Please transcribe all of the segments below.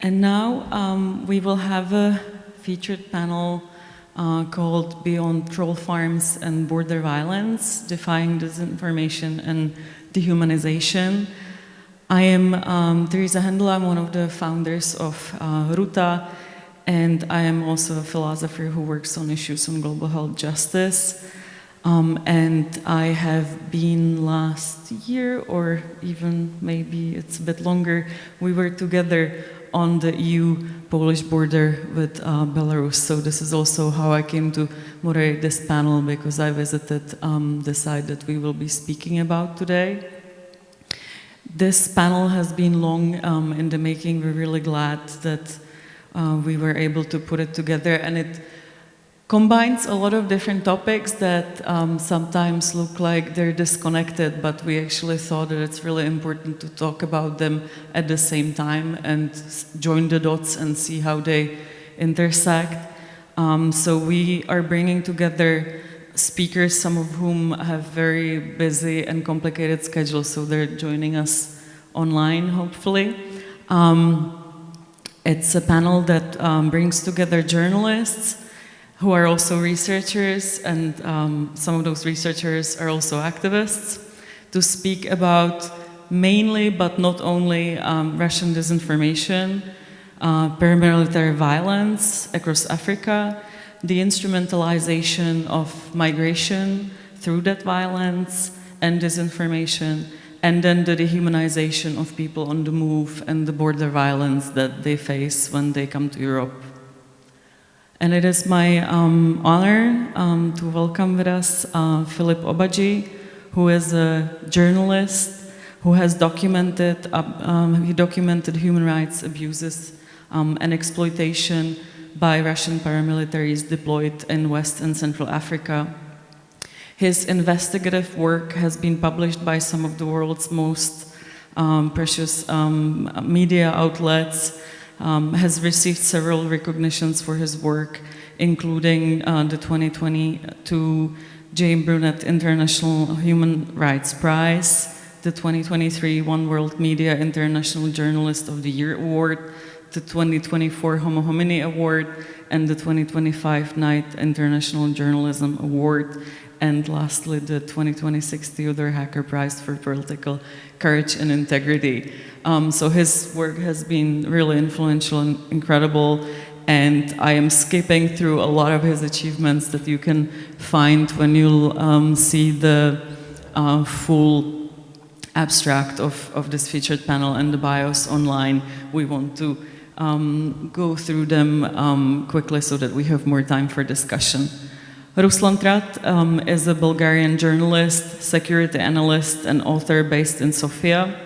And now we will have a featured panel called Beyond Troll Farms and Border Violence, Defying Disinformation and Dehumanization. I am Teresa Hendel. I'm one of the founders of Ruta, and I am also a philosopher who works on issues on global health justice. And I have been last year, or even maybe it's a bit longer, we were together on the EU-Polish border with Belarus. So this is also how I came to moderate this panel, because I visited the site that we will be speaking about today. This panel has been long in the making. We're really glad that we were able to put it together, and it combines a lot of different topics that sometimes look like they're disconnected, but we actually thought that it's really important to talk about them at the same time and join the dots and see how they intersect. So we are bringing together speakers, some of whom have very busy and complicated schedules, so they're joining us online, hopefully. It's a panel that brings together journalists who are also researchers, and some of those researchers are also activists, to speak about mainly, but not only, Russian disinformation, paramilitary violence across Africa, the instrumentalization of migration through that violence and disinformation, and then the dehumanization of people on the move and the border violence that they face when they come to Europe. And it is my honor to welcome with us Philip Obaji, who is a journalist who has documented human rights abuses and exploitation by Russian paramilitaries deployed in West and Central Africa. His investigative work has been published by some of the world's most precious media outlets, has received several recognitions for his work, including the 2022 Jane Brunette International Human Rights Prize, the 2023 One World Media International Journalist of the Year Award, the 2024 Homo Homini Award, and the 2025 Knight International Journalism Award, and lastly, the 2026 Theodore Hacker Prize for Political Courage and Integrity. So his work has been really influential and incredible, and I am skipping through a lot of his achievements that you can find when you'll see the full abstract of this featured panel and the bios online. We want to go through them quickly so that we have more time for discussion. Ruslan Trat is a Bulgarian journalist, security analyst, and author based in Sofia.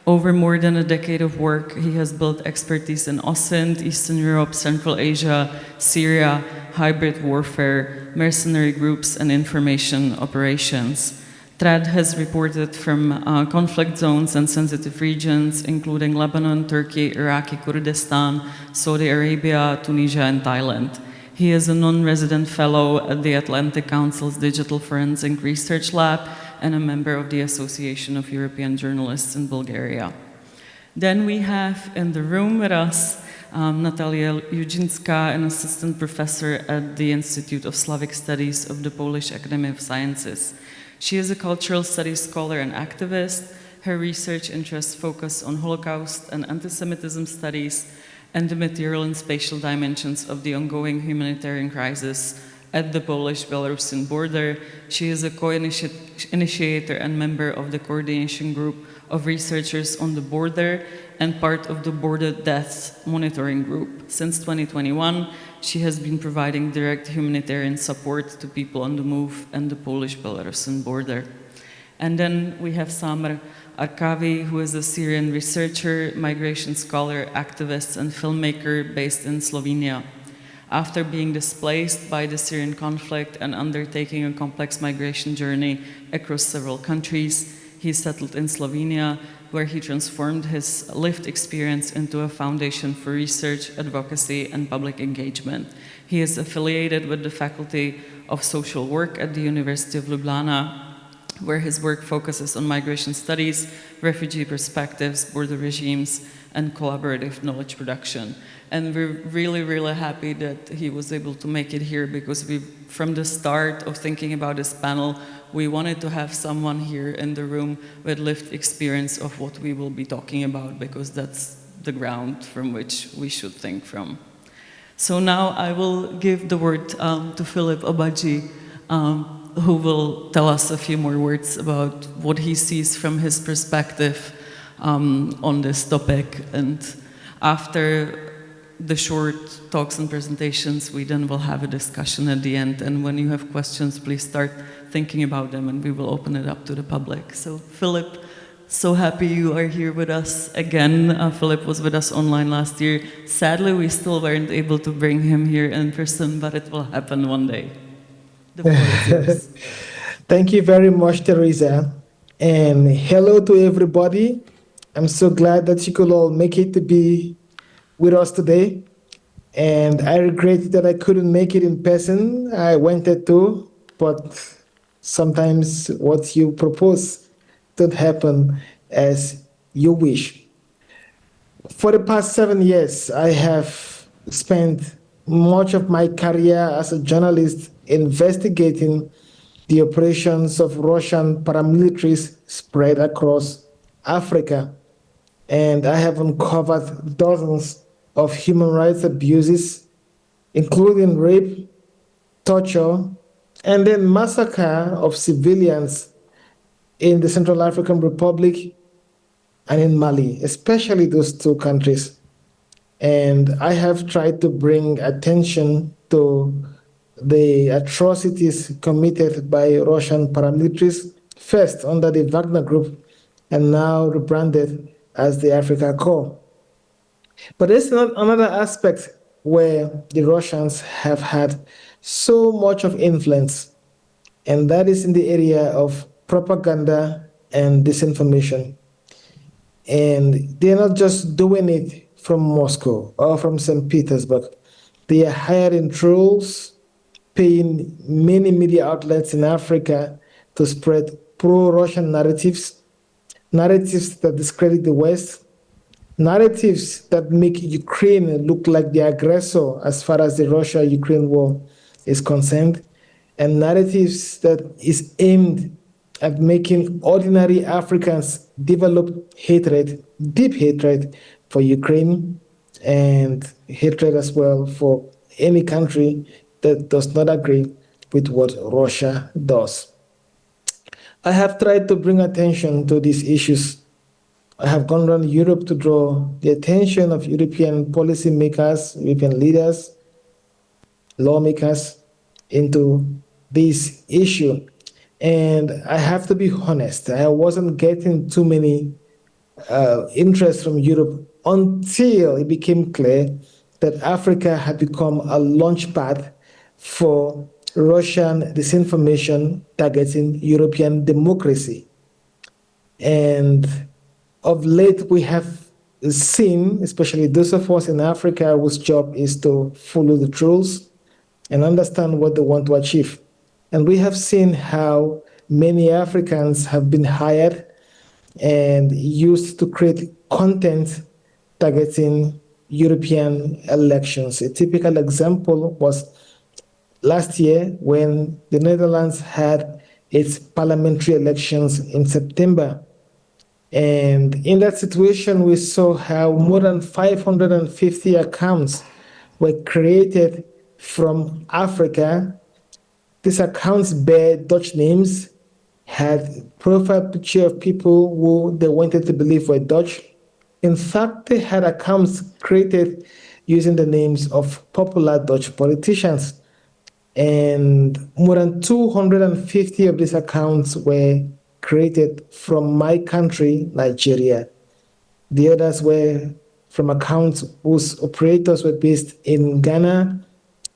Over more than a decade of work, he has built expertise in OSINT, Eastern Europe, Central Asia, Syria, hybrid warfare, mercenary groups, and information operations. Trad has reported from conflict zones and sensitive regions, including Lebanon, Turkey, Iraqi Kurdistan, Saudi Arabia, Tunisia, and Thailand. He is a non-resident fellow at the Atlantic Council's Digital Forensic Research Lab and a member of the Association of European Journalists in Bulgaria. Then we have in the room with us Natalia Judzinska, an assistant professor at the Institute of Slavic Studies of the Polish Academy of Sciences. She is a cultural studies scholar and activist. Her research interests focus on Holocaust and anti-Semitism studies and the material and spatial dimensions of the ongoing humanitarian crisis at the Polish-Belarusian border. She is a co-initiator and member of the coordination group of researchers on the border and part of the Border Deaths Monitoring Group. Since 2021, she has been providing direct humanitarian support to people on the move and the Polish-Belarusian border. And then we have Samer Arkavi, who is a Syrian researcher, migration scholar, activist, and filmmaker based in Slovenia. After being displaced by the Syrian conflict and undertaking a complex migration journey across several countries, he settled in Slovenia, where he transformed his lived experience into a foundation for research, advocacy, and public engagement. He is affiliated with the Faculty of Social Work at the University of Ljubljana, where his work focuses on migration studies, refugee perspectives, border regimes, and collaborative knowledge production. And we're really, really happy that he was able to make it here, because from the start of thinking about this panel, we wanted to have someone here in the room with lived experience of what we will be talking about, because that's the ground from which we should think from. So now I will give the word to Philip Obaji, who will tell us a few more words about what he sees from his perspective on this topic. And after the short talks and presentations, we then will have a discussion at the end. And when you have questions, please start thinking about them, and we will open it up to the public. So Philip, so happy you are here with us again. Philip was with us online last year. Sadly, we still weren't able to bring him here in person, but it will happen one day. The floor is yours. Thank you very much, Teresa. And hello to everybody. I'm so glad that you could all make it to be with us today. And I regret that I couldn't make it in person. I wanted to, but sometimes what you propose don't happen as you wish. For the past 7 years, I have spent much of my career as a journalist investigating the operations of Russian paramilitaries spread across Africa. And I have uncovered dozens of human rights abuses, including rape, torture, and then massacre of civilians in the Central African Republic and in Mali, especially those two countries. And I have tried to bring attention to the atrocities committed by Russian paramilitaries, first under the Wagner Group and now rebranded as the Africa Corps. But there's another aspect where the Russians have had so much of influence, and that is in the area of propaganda and disinformation. And they're not just doing it from Moscow or from St. Petersburg. They are hiring trolls, paying many media outlets in Africa to spread pro-Russian narratives, narratives that discredit the West, narratives that make Ukraine look like the aggressor as far as the Russia-Ukraine war is concerned, and narratives that is aimed at making ordinary Africans develop hatred, deep hatred for Ukraine, and hatred as well for any country that does not agree with what Russia does. I have tried to bring attention to these issues. I have gone around Europe to draw the attention of European policymakers, European leaders, lawmakers into this issue. And I have to be honest, I wasn't getting too many interest from Europe until it became clear that Africa had become a launchpad for Russian disinformation targeting European democracy. And of late, we have seen, especially those of us in Africa whose job is to follow the rules and understand what they want to achieve. And we have seen how many Africans have been hired and used to create content targeting European elections. A typical example was last year when the Netherlands had its parliamentary elections in September. And in that situation, we saw how more than 550 accounts were created from Africa. These accounts bear Dutch names, had profile picture of people who they wanted to believe were Dutch. In fact, they had accounts created using the names of popular Dutch politicians. And more than 250 of these accounts were created from my country, Nigeria. The others were from accounts whose operators were based in Ghana,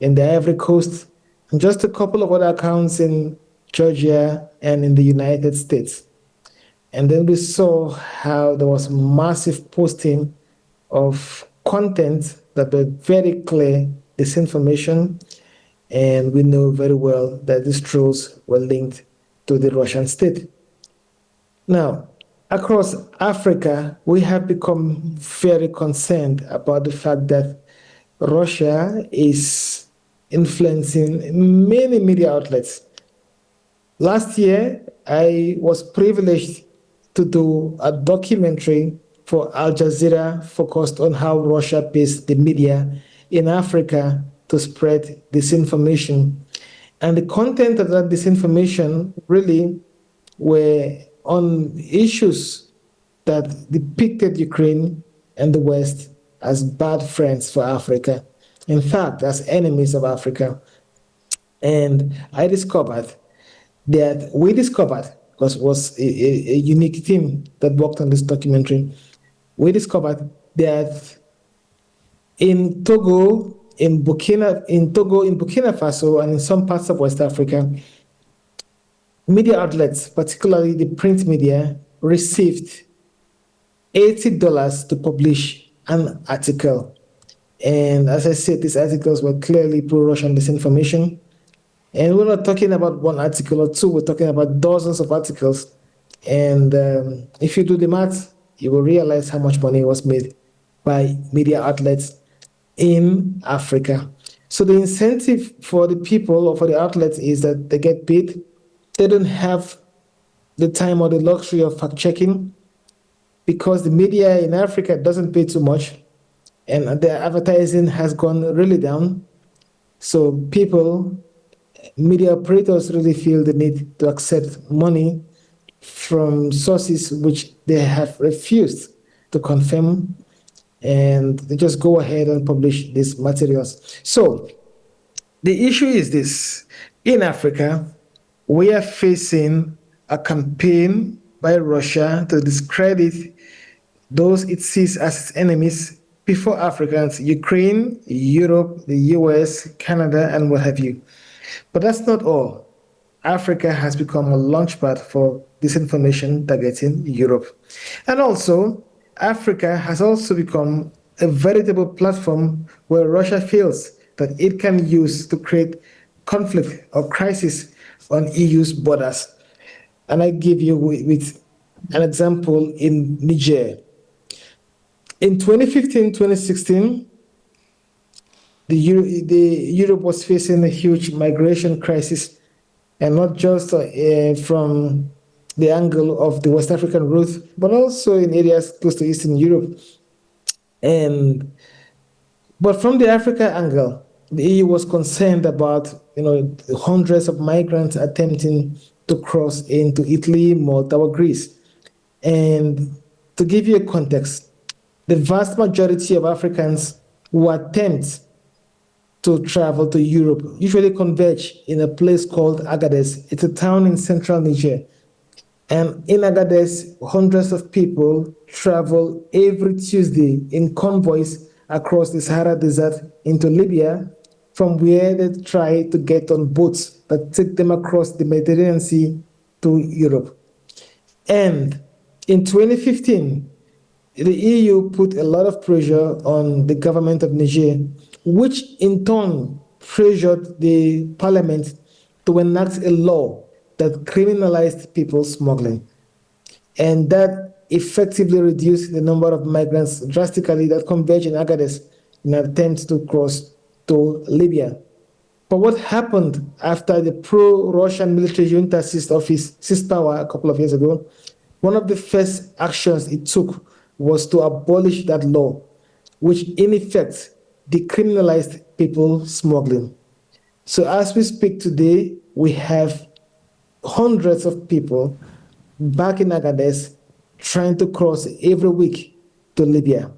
in the Ivory Coast, and just a couple of other accounts in Georgia and in the United States. And then we saw how there was massive posting of content that were very clear disinformation, and we know very well that these trolls were linked to the Russian state. Now, Across Africa, we have become very concerned about the fact that Russia is influencing many media outlets. Last year, I was privileged to do a documentary for Al Jazeera focused on how Russia pays the media in Africa to spread disinformation. And the content of that disinformation really were on issues that depicted Ukraine and the West as bad friends for Africa, in fact, as enemies of Africa. And I discovered that we discovered, because it was a unique team that worked on this documentary, we discovered that in Togo, in Burkina Faso, and in some parts of West Africa, media outlets, particularly the print media, received $80 to publish an article. And as I said, these articles were clearly pro-Russian disinformation. And we're not talking about one article or two, we're talking about dozens of articles. And if you do the math, you will realize how much money was made by media outlets in Africa. So the incentive for the people or for the outlets is that they get paid. They don't have the time or the luxury of fact checking because the media in Africa doesn't pay too much and the advertising has gone really down. So people, media operators really feel the need to accept money from sources which they have refused to confirm, and they just go ahead and publish these materials. So the issue is this: in Africa, we are facing a campaign by Russia to discredit those it sees as its enemies before Africans, Ukraine, Europe, the US, Canada, and what have you. But that's not all. Africa has become a launchpad for disinformation targeting Europe. And also, Africa has also become a veritable platform where Russia feels that it can use to create conflict or crisis on EU's borders. And I give you with an example in Niger. In 2015, 2016, Europe was facing a huge migration crisis, and not just from the angle of the West African route, but also in areas close to Eastern Europe. And but from the Africa angle, the EU was concerned about the hundreds of migrants attempting to cross into Italy, Malta, or Greece. And to give you a context, the vast majority of Africans who attempt to travel to Europe usually converge in a place called Agadez. It's a town in central Niger. And in Agadez, hundreds of people travel every Tuesday in convoys across the Sahara Desert into Libya, from where they try to get on boats that take them across the Mediterranean Sea to Europe. And in 2015, the EU put a lot of pressure on the government of Niger, which in turn pressured the parliament to enact a law that criminalized people smuggling. And that effectively reduced the number of migrants drastically that converge in Agadez in an attempt to cross to Libya. But what happened after the pro-Russian military junta seized power a couple of years ago? One of the first actions it took was to abolish that law, which in effect decriminalized people smuggling. So as we speak today, we have hundreds of people back in Agadez trying to cross every week to Libya.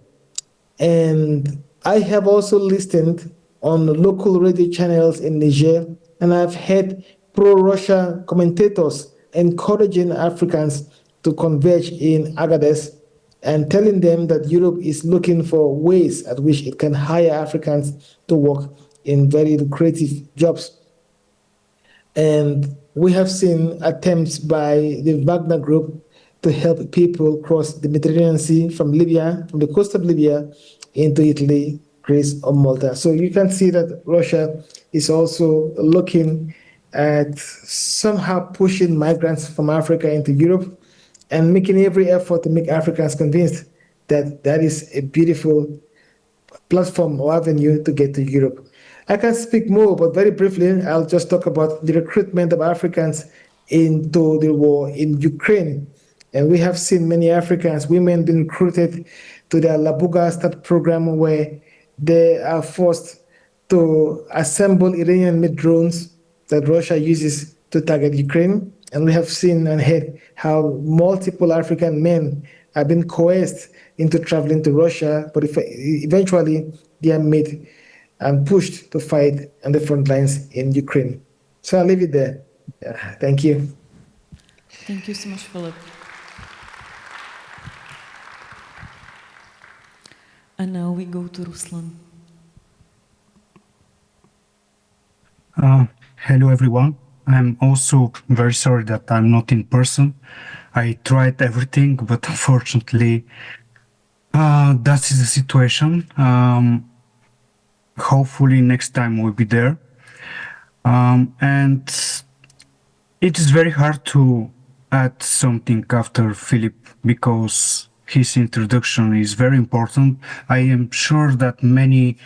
And I have also listened on local radio channels in Niger, and I've heard pro-Russia commentators encouraging Africans to converge in Agadez and telling them that Europe is looking for ways at which it can hire Africans to work in very lucrative jobs. And we have seen attempts by the Wagner Group to help people cross the Mediterranean Sea from Libya, from the coast of Libya, into Italy, Greece, or Malta. So you can see that Russia is also looking at somehow pushing migrants from Africa into Europe. and making every effort to make Africans convinced that that is a beautiful platform or avenue to get to Europe. I can speak more, but very briefly, I'll just talk about the recruitment of Africans into the war in Ukraine. And we have seen many Africans, women being recruited to the Labuga Start program where they are forced to assemble Iranian made drones that Russia uses to target Ukraine. And we have seen and heard how multiple African men have been coerced into traveling to Russia, but eventually they are made and pushed to fight on the front lines in Ukraine. So I'll leave it there. Thank you. Thank you so much, Philip. And now we go to Ruslan. Hello, everyone. I'm also very sorry that I'm not in person. I tried everything, but unfortunately, that is the situation. Hopefully, next time we'll be there. And it is very hard to add something after Philip because his introduction is very important. I am sure that many,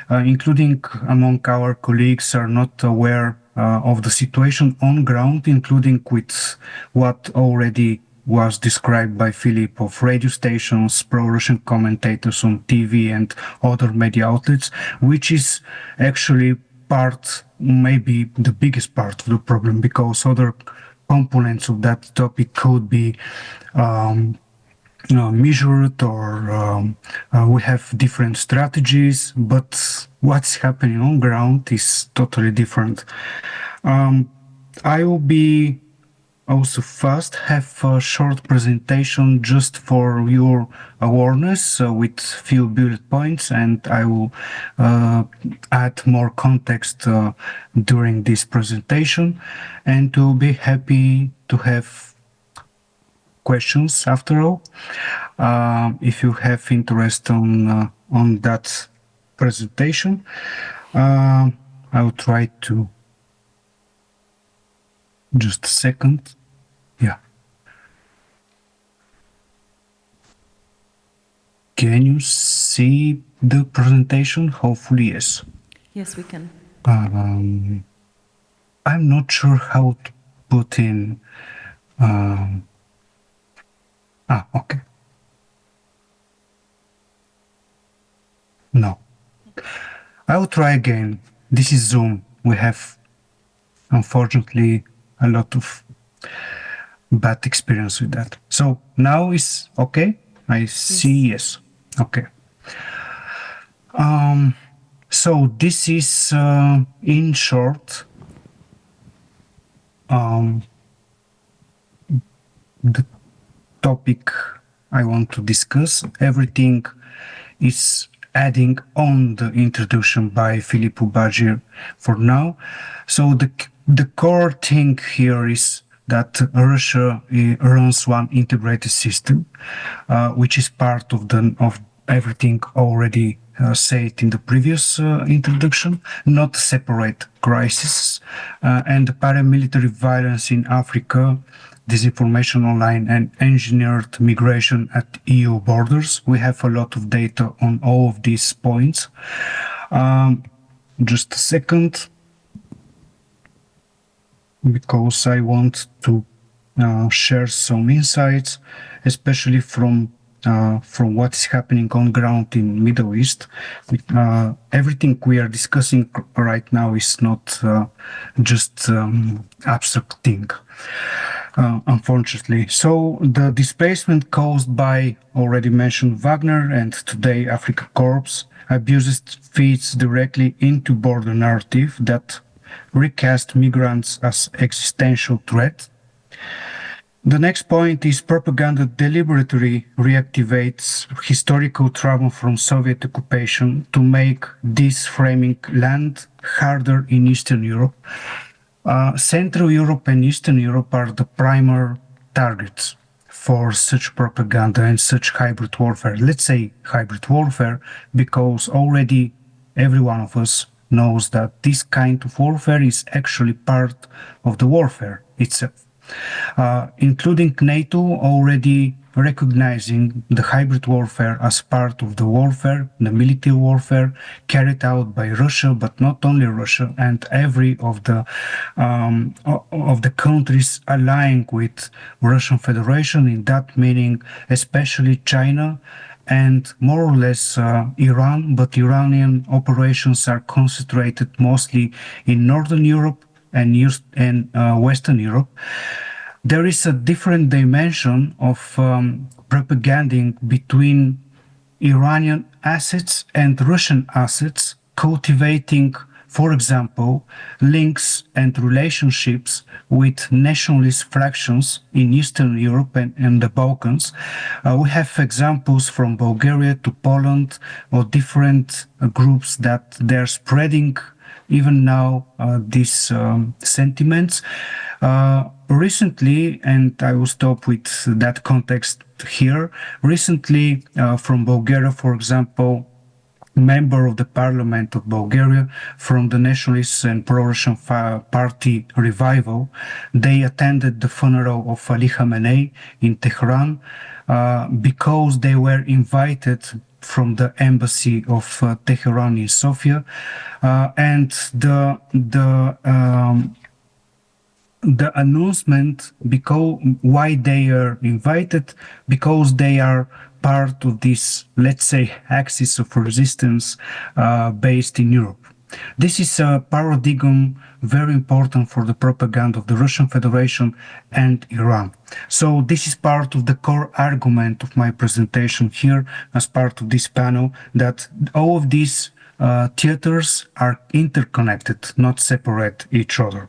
including among our colleagues, are not aware of the situation on ground, including with what already was described by Philip of radio stations, pro-Russian commentators on TV and other media outlets, which is actually part, maybe the biggest part of the problem, because other components of that topic could be measured or we have different strategies, but what's happening on ground is totally different. I will be also fast, have a short presentation just for your awareness with few bullet points, and I will add more context during this presentation, and to be happy to have questions after all. If you have interest on that presentation, I will try to. Just a second. Yeah. Can you see the presentation? Hopefully, yes. Yes, we can. I'm not sure how to put in. Okay. No. I will try again. This is Zoom. We have, unfortunately, a lot of bad experience with that. So now is okay? I see yes. Okay. So this is in short the topic I want to discuss. Everything is adding on the introduction by Philip Obaji for now. So the core thing here is that Russia runs one integrated system, which is part of everything already said in the previous introduction, not separate crises, and paramilitary violence in Africa, disinformation online, and engineered migration at EU borders. We have a lot of data on all of these points. Just a second, because I want to share some insights, especially from what is happening on ground in Middle East. Everything we are discussing right now is not just abstract thing, unfortunately. So the displacement caused by already mentioned Wagner and today Africa Corps abuses feeds directly into border narrative that recast migrants as existential threat. The next point is propaganda deliberately reactivates historical trauma from Soviet occupation to make this framing land harder in Eastern Europe. Central Europe and Eastern Europe are the primary targets for such propaganda and such hybrid warfare. Let's say hybrid warfare because already every one of us knows that this kind of warfare is actually part of the warfare itself. including NATO already recognizing the hybrid warfare as part of the warfare, the military warfare carried out by Russia, but not only Russia, and every of the countries allying with Russian Federation. In that meaning, especially China and more or less Iran, but Iranian operations are concentrated mostly in Northern Europe and Western Europe. There is a different dimension of propaganding between Iranian assets and Russian assets, cultivating, for example, links and relationships with nationalist fractions in Eastern Europe and the Balkans. We have examples from Bulgaria to Poland or different groups that they're spreading even now these sentiments. Recently, and I will stop with that context here, recently from Bulgaria, for example, member of the parliament of Bulgaria from the nationalist and pro-Russian party Revival, they attended the funeral of Ali Khamenei in Tehran because they were invited from the embassy of Tehran in Sofia, and the announcement because why they are invited, because they are part of this, let's say, axis of resistance based in Europe. This is a paradigm very important for the propaganda of the Russian Federation and Iran. So this is part of the core argument of my presentation here as part of this panel, that all of these theaters are interconnected, not separate each other.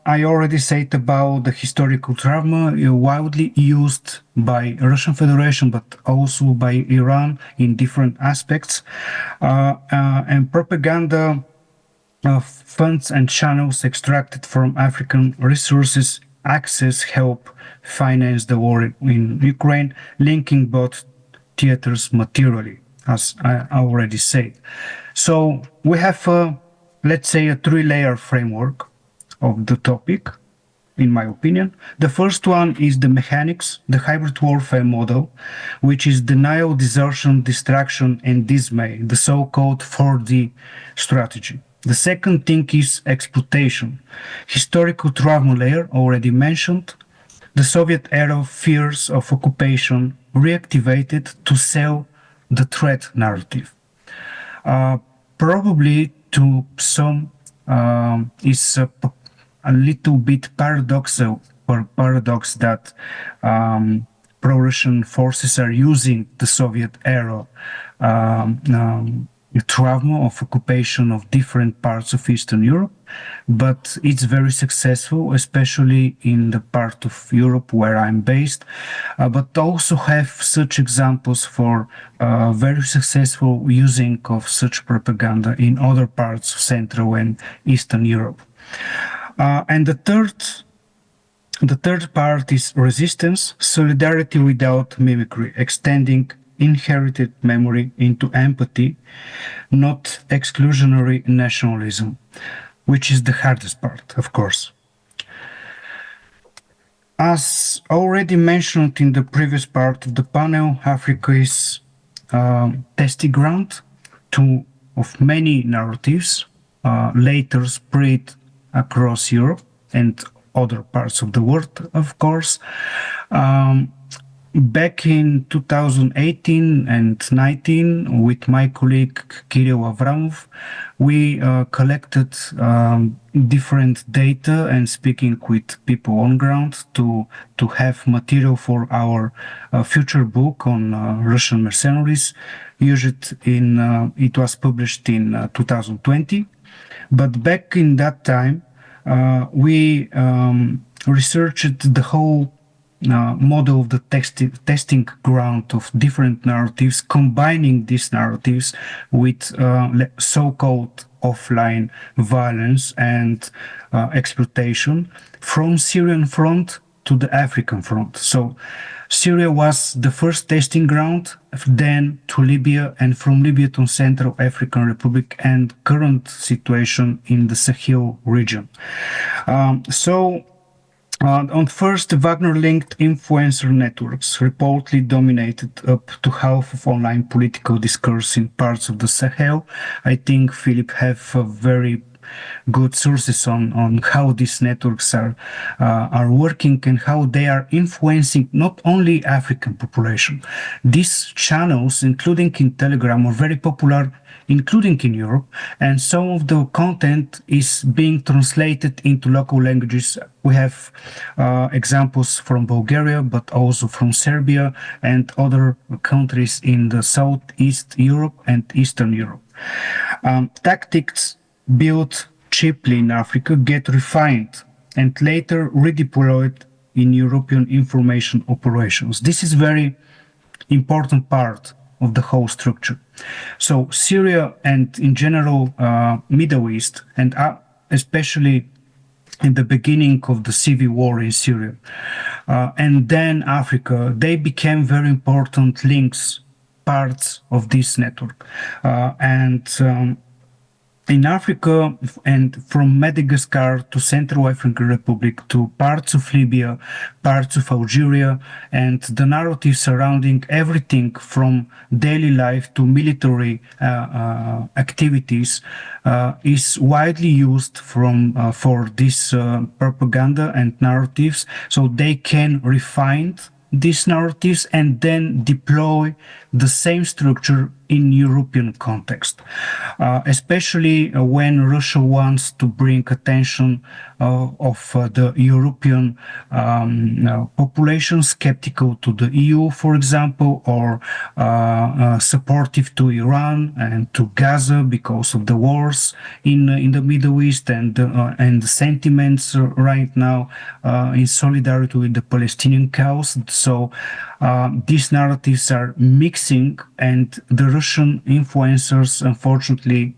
I already said about the historical trauma widely used by Russian Federation, but also by Iran in different aspects. And propaganda funds and channels extracted from African resources access help finance the war in Ukraine, linking both theaters materially, as I already said. So we have let's say a three-layer framework of the topic, in my opinion. The first one is the mechanics, the hybrid warfare model, which is denial, desertion, distraction, and dismay, the so-called 4D strategy. The second thing is exploitation, historical trauma layer, already mentioned, the Soviet era fears of occupation reactivated to sell the threat narrative. Probably to some is a little bit paradox that pro-Russian forces are using the Soviet era trauma of occupation of different parts of Eastern Europe, but it's very successful, especially in the part of Europe where I'm based, but also have such examples for very successful using of such propaganda in other parts of Central and Eastern Europe. And the third part is resistance, solidarity without mimicry, extending inherited memory into empathy, not exclusionary nationalism, which is the hardest part, of course. As already mentioned in the previous part of the panel, Africa is testing ground of many narratives, later spread across Europe and other parts of the world, of course. Back in 2018 and 19, with my colleague Kirill Avramov, we collected different data and speaking with people on ground to have material for our future book on Russian mercenaries. It was published in 2020. But back in that time, we researched the whole model of the testing ground of different narratives, combining these narratives with so-called offline violence and exploitation from Syrian front to the African front. So Syria was the first testing ground, then to Libya, and from Libya to Central African Republic, and current situation in the Sahel region. On first, Wagner-linked influencer networks reportedly dominated up to half of online political discourse in parts of the Sahel. I think Philip have very good sources on how these networks are working and how they are influencing not only African population. These channels, including in Telegram, are very popular, including in Europe, and some of the content is being translated into local languages. We have examples from Bulgaria, but also from Serbia and other countries in the Southeast Europe and Eastern Europe. Tactics built cheaply in Africa get refined and later redeployed in European information operations. This is very important part of the whole structure. So Syria and in general Middle East, and especially in the beginning of the civil war in Syria, and then Africa, they became very important links, parts of this network. In Africa, and from Madagascar to Central African Republic to parts of Libya, parts of Algeria, and the narrative surrounding everything from daily life to military activities is widely used for this propaganda and narratives, so they can refine these narratives and then deploy the same structure in European context, especially when Russia wants to bring attention of the European population skeptical to the EU, for example, or supportive to Iran and to Gaza because of the wars in the Middle East and the sentiments right now in solidarity with the Palestinian cause. So these narratives are mixing, and the Russian influencers, unfortunately,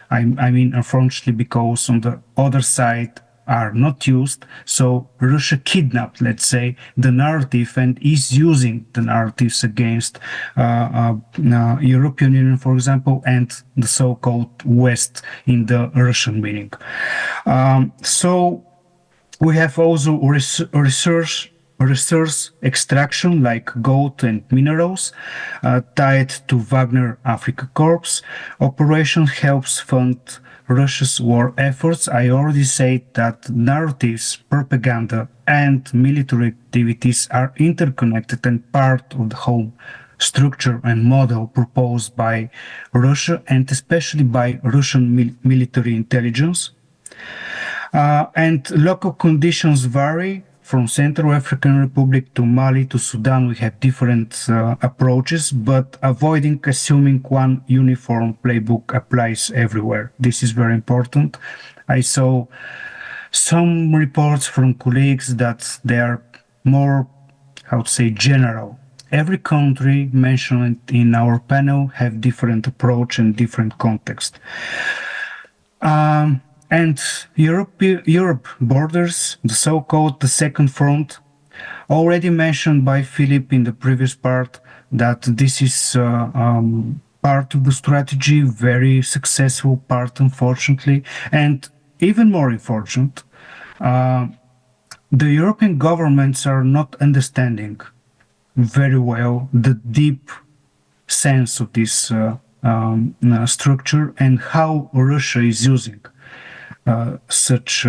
unfortunately, because on the other side are not used. So Russia kidnapped, let's say, the narrative and is using the narratives against European Union, for example, and the so-called West in the Russian meaning. So we have also resource extraction like gold and minerals tied to Wagner Africa Corps. Operation helps fund Russia's war efforts. I already said that narratives, propaganda, and military activities are interconnected and part of the whole structure and model proposed by Russia and especially by Russian military intelligence. And local conditions vary. From Central African Republic to Mali to Sudan, we have different approaches, but avoiding assuming one uniform playbook applies everywhere. This is very important. I saw some reports from colleagues that they are more, how to say, general. Every country mentioned in our panel have different approach and different context. And Europe borders, the so-called the second front, already mentioned by Philip in the previous part, that this is part of the strategy, very successful part, unfortunately, and even more unfortunate, the European governments are not understanding very well the deep sense of this structure and how Russia is using such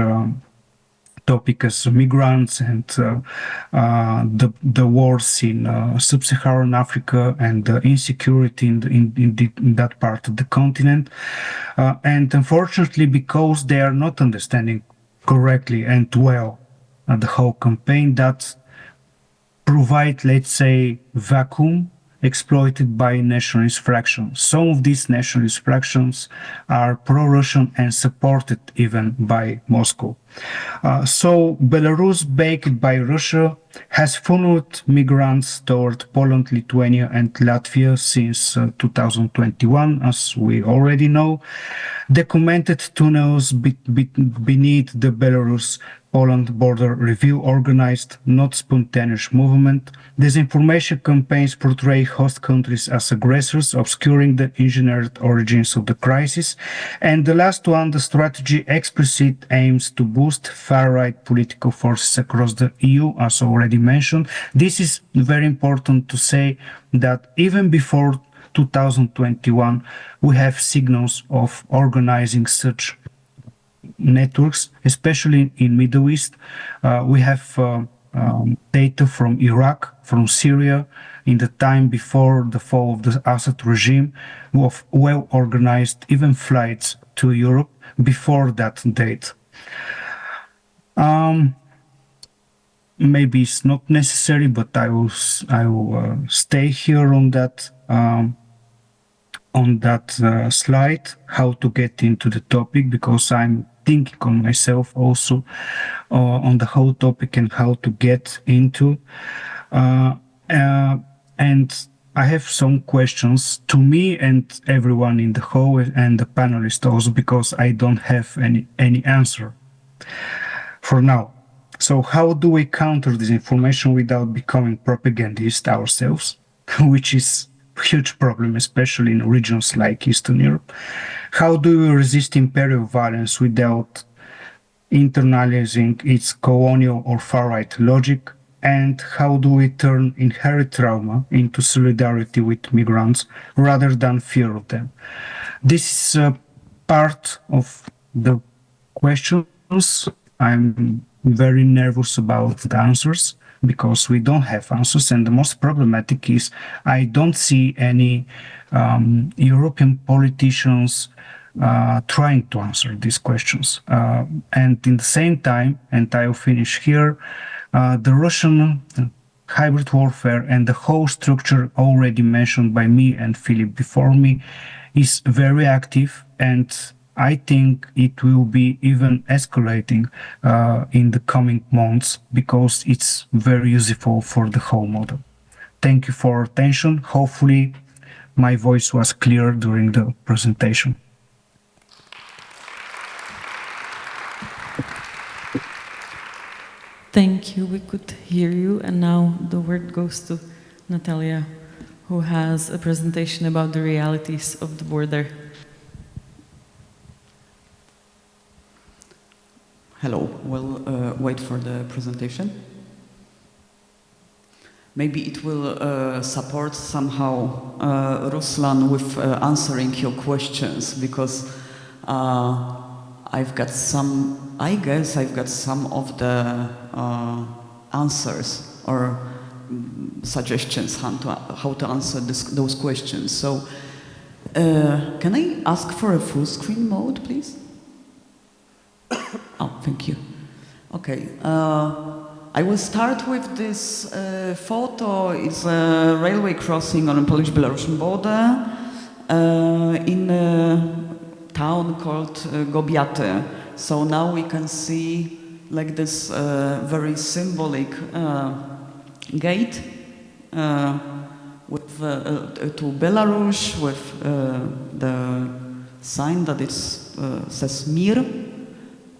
topic as migrants and the wars in sub-Saharan Africa and the insecurity in that part of the continent. And unfortunately, because they are not understanding correctly and well the whole campaign, that provide, let's say, vacuum exploited by nationalist fractions. Some of these nationalist fractions are pro-Russian and supported even by Moscow. So Belarus, backed by Russia, has funneled migrants toward Poland, Lithuania and Latvia since 2021, as we already know. Documented tunnels beneath the Belarus Poland border review organized, not spontaneous movement. Disinformation campaigns portray host countries as aggressors, obscuring the engineered origins of the crisis. And the last one, the strategy explicit aims to boost far-right political forces across the EU, as already mentioned. This is very important to say that even before 2021, we have signals of organizing such networks, especially in Middle East. We have data from Iraq, from Syria, in the time before the fall of the Assad regime, of well-organized even flights to Europe before that date. Maybe it's not necessary, but I will stay here on that slide, how to get into the topic, because I'm thinking on myself also on the whole topic and how to get into. And I have some questions to me and everyone in the hall and the panelists also, because I don't have any answer for now. So how do we counter disinformation without becoming propagandists ourselves, which is a huge problem, especially in regions like Eastern Europe? How do we resist imperial violence without internalizing its colonial or far-right logic? And how do we turn inherent trauma into solidarity with migrants rather than fear of them? This is part of the questions. I'm very nervous about the answers because we don't have answers. And the most problematic is I don't see any European politicians trying to answer these questions. And in the same time, and I'll finish here, the Russian hybrid warfare and the whole structure already mentioned by me and Philip before me is very active, and I think it will be even escalating in the coming months because it's very useful for the whole model. Thank you for your attention. Hopefully my voice was clear during the presentation. Thank you, we could hear you, and now the word goes to Natalia, who has a presentation about the realities of the border. Hello, we'll wait for the presentation. Maybe it will support somehow Ruslan with answering your questions, because I guess I've got some of the answers or suggestions how to answer those questions. So, can I ask for a full screen mode, please? Oh, thank you. Okay. I will start with this photo. It's a railway crossing on the Polish-Belarusian border in a town called Gobiaty. So now we can see like this very symbolic gate with to Belarus with the sign that says Mir.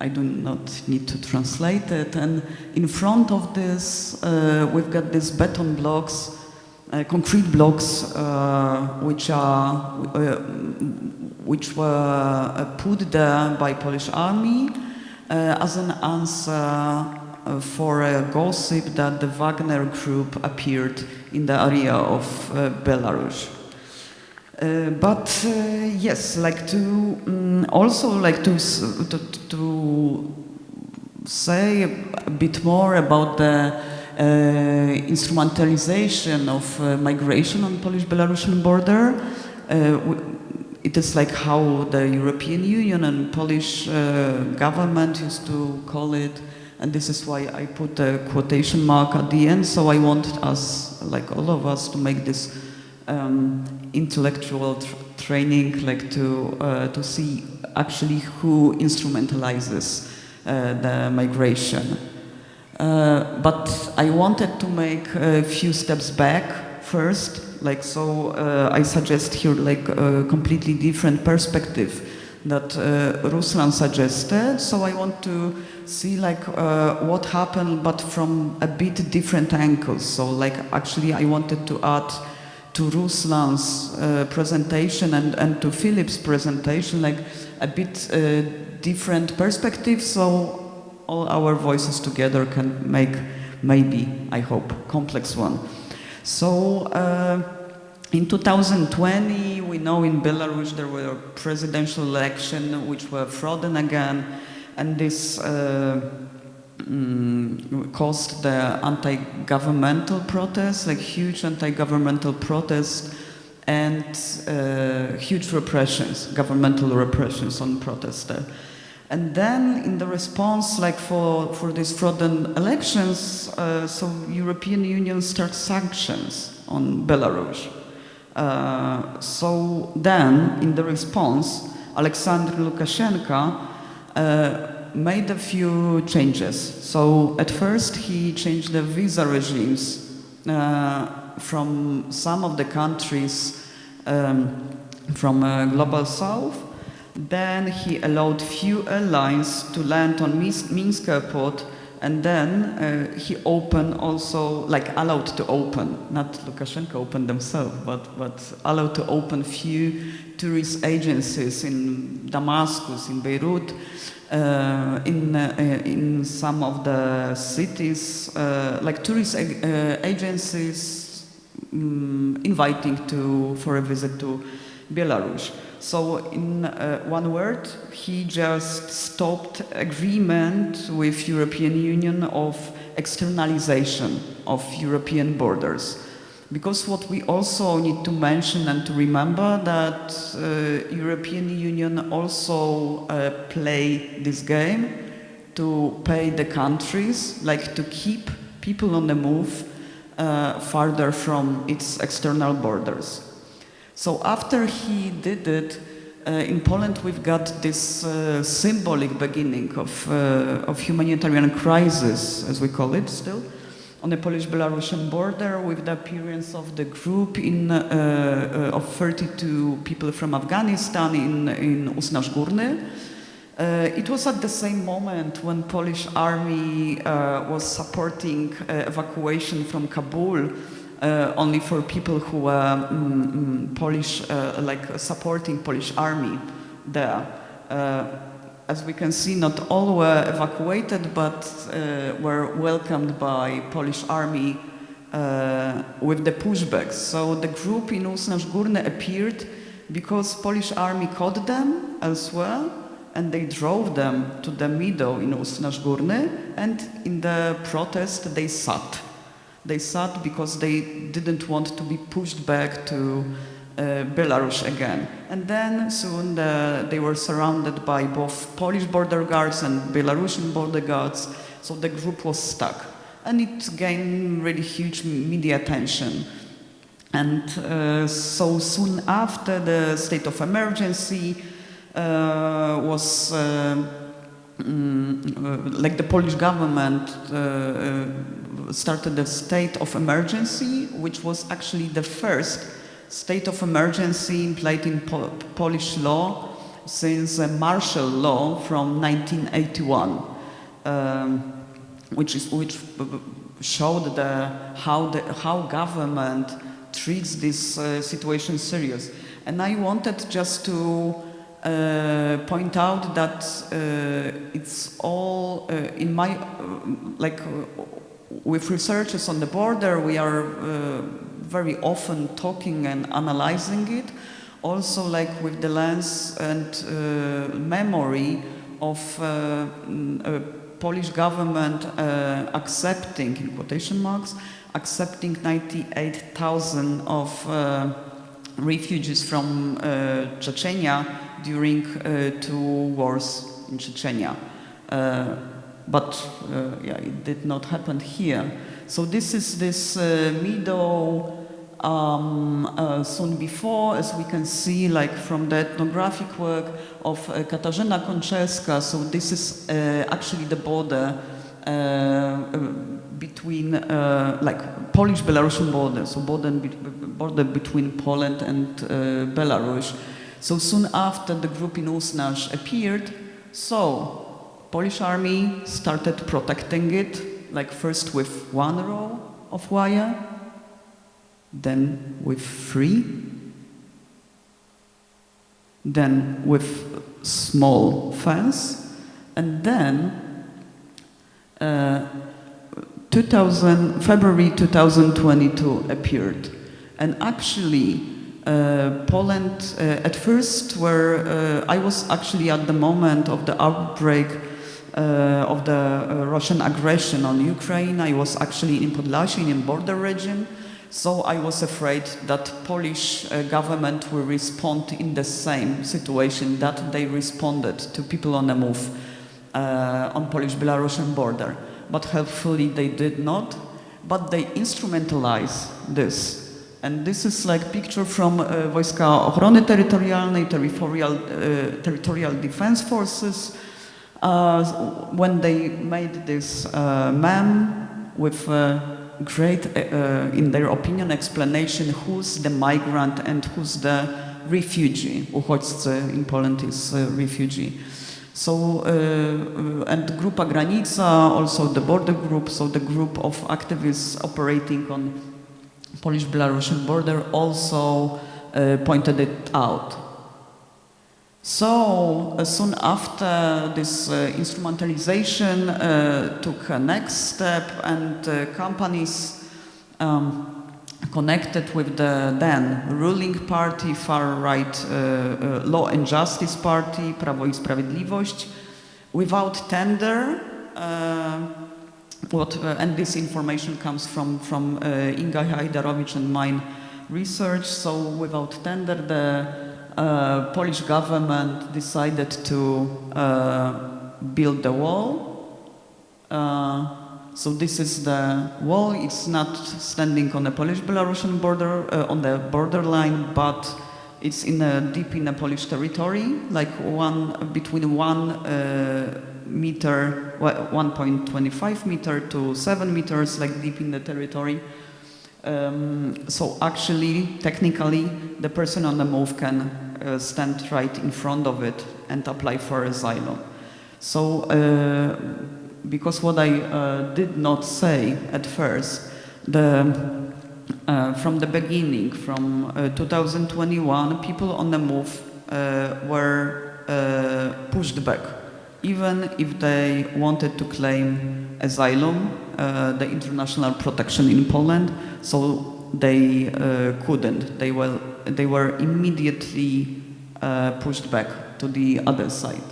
I do not need to translate it. And in front of this, we've got these beton blocks, concrete blocks, which were put there by Polish army as an answer for a gossip that the Wagner group appeared in the area of Belarus. But yes, like to also like to say a bit more about the instrumentalization of migration on Polish-Belarusian border. It is like how the European Union and Polish government used to call it, and this is why I put a quotation mark at the end. So I want us, like all of us, to make this intellectual training, like to see actually who instrumentalizes the migration. But I wanted to make a few steps back first, like so I suggest here like a completely different perspective that Ruslan suggested. So I want to see like what happened, but from a bit different angles. So like actually I wanted to add to Ruslan's presentation and to Philip's presentation like a bit different perspectives, so all our voices together can make maybe, I hope, complex one. So in 2020, we know in Belarus there were presidential elections which were fraudulent again, and this caused the anti-governmental protests, like huge anti-governmental protests and huge repressions, governmental repressions on protesters. And then in the response, like for these fraudulent elections, so European Union starts sanctions on Belarus. So then, in the response, Alexander Lukashenko made a few changes. So at first he changed the visa regimes from some of the countries from Global South. Then he allowed few airlines to land on Minsk airport, and then he opened also, like allowed to open, not Lukashenko opened themselves, but allowed to open few tourist agencies in Damascus, in Beirut, in some of the cities, like tourist agencies inviting for a visit to Belarus. So in one word, he just stopped agreement with European Union of externalization of European borders. Because what we also need to mention and to remember that European Union also play this game to pay the countries, like to keep people on the move farther from its external borders. So after he did it, in Poland we've got this symbolic beginning of humanitarian crisis, as we call it still, on the Polish-Belarusian border with the appearance of the group of 32 people from Afghanistan in Usnasz Górny. It was at the same moment when Polish army was supporting evacuation from Kabul only for people who were Polish, like supporting Polish army there. As we can see, not all were evacuated, but were welcomed by Polish army with the pushbacks. So the group in Usnasz Górny appeared because Polish army caught them as well, and they drove them to the meadow in Usnasz Górny, and in the protest they sat. They sat because they didn't want to be pushed back to Belarus again. And then soon they were surrounded by both Polish border guards and Belarusian border guards, so the group was stuck. And it gained really huge media attention. And so soon after, the state of emergency was like the Polish government started a state of emergency, which was actually the first state of emergency implied in Polish law since martial law from 1981, which showed how government treats this situation serious. And I wanted just to point out that it's all in my with researchers on the border, we are very often talking and analyzing it, also like with the lens and memory of Polish government accepting, in quotation marks, accepting 98,000 of refugees from Chechnya during 2 wars in Chechnya. But yeah, it did not happen here. So this is this meadow soon before, as we can see, like from the ethnographic work of Katarzyna Konczewska. So this is actually the border between, like Polish-Belarusian border, so border between Poland and Belarus. So soon after the group in Usnaś appeared, so Polish army started protecting it, like first with one row of wire, then with 3, then with small fence, and then February 2022 appeared. And actually, Poland, at first, where I was actually at the moment of the outbreak of the Russian aggression on Ukraine, I was actually in Podlasie, in border region. So I was afraid that Polish government will respond in the same situation that they responded to people on the move on Polish-Belarusian border. But helpfully they did not, but they instrumentalize this. And this is like picture from Wojska Ochrony Terytorialnej, Territorial Defense Forces, when they made this meme with great, in their opinion, explanation who's the migrant and who's the refugee. Uchodźcy in Poland is refugee. So, and Grupa Granica, also the border group, so the group of activists operating on Polish-Belarusian border also pointed it out. So soon after this instrumentalization took a next step, and companies connected with the then ruling party, far-right Law and Justice Party, Prawo i Sprawiedliwość, without tender, and this information comes from Inga Hajdarowicz and mine research, so without tender the Polish government decided to build the wall. So this is the wall. It's not standing on the Polish-Belarusian border, on the borderline, but it's deep in the Polish territory, like between 1 meter, 1.25 meter to 7 meters, like deep in the territory. So actually, technically, the person on the move can stand right in front of it and apply for asylum. So, because what I did not say at first, from the beginning, from 2021, people on the move were pushed back, even if they wanted to claim asylum, the international protection in Poland, so they couldn't. They were immediately pushed back to the other side.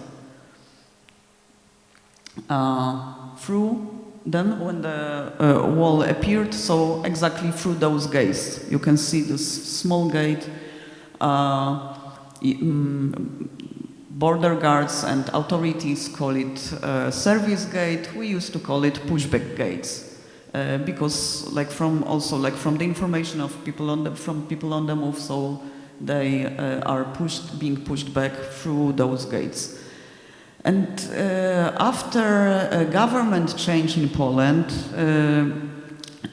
Then when the wall appeared, so exactly through those gates, you can see this small gate. Border guards and authorities call it service gate. We used to call it pushback gates because, from the information of from people on the move, so they are being pushed back through those gates. And after a government change in Poland,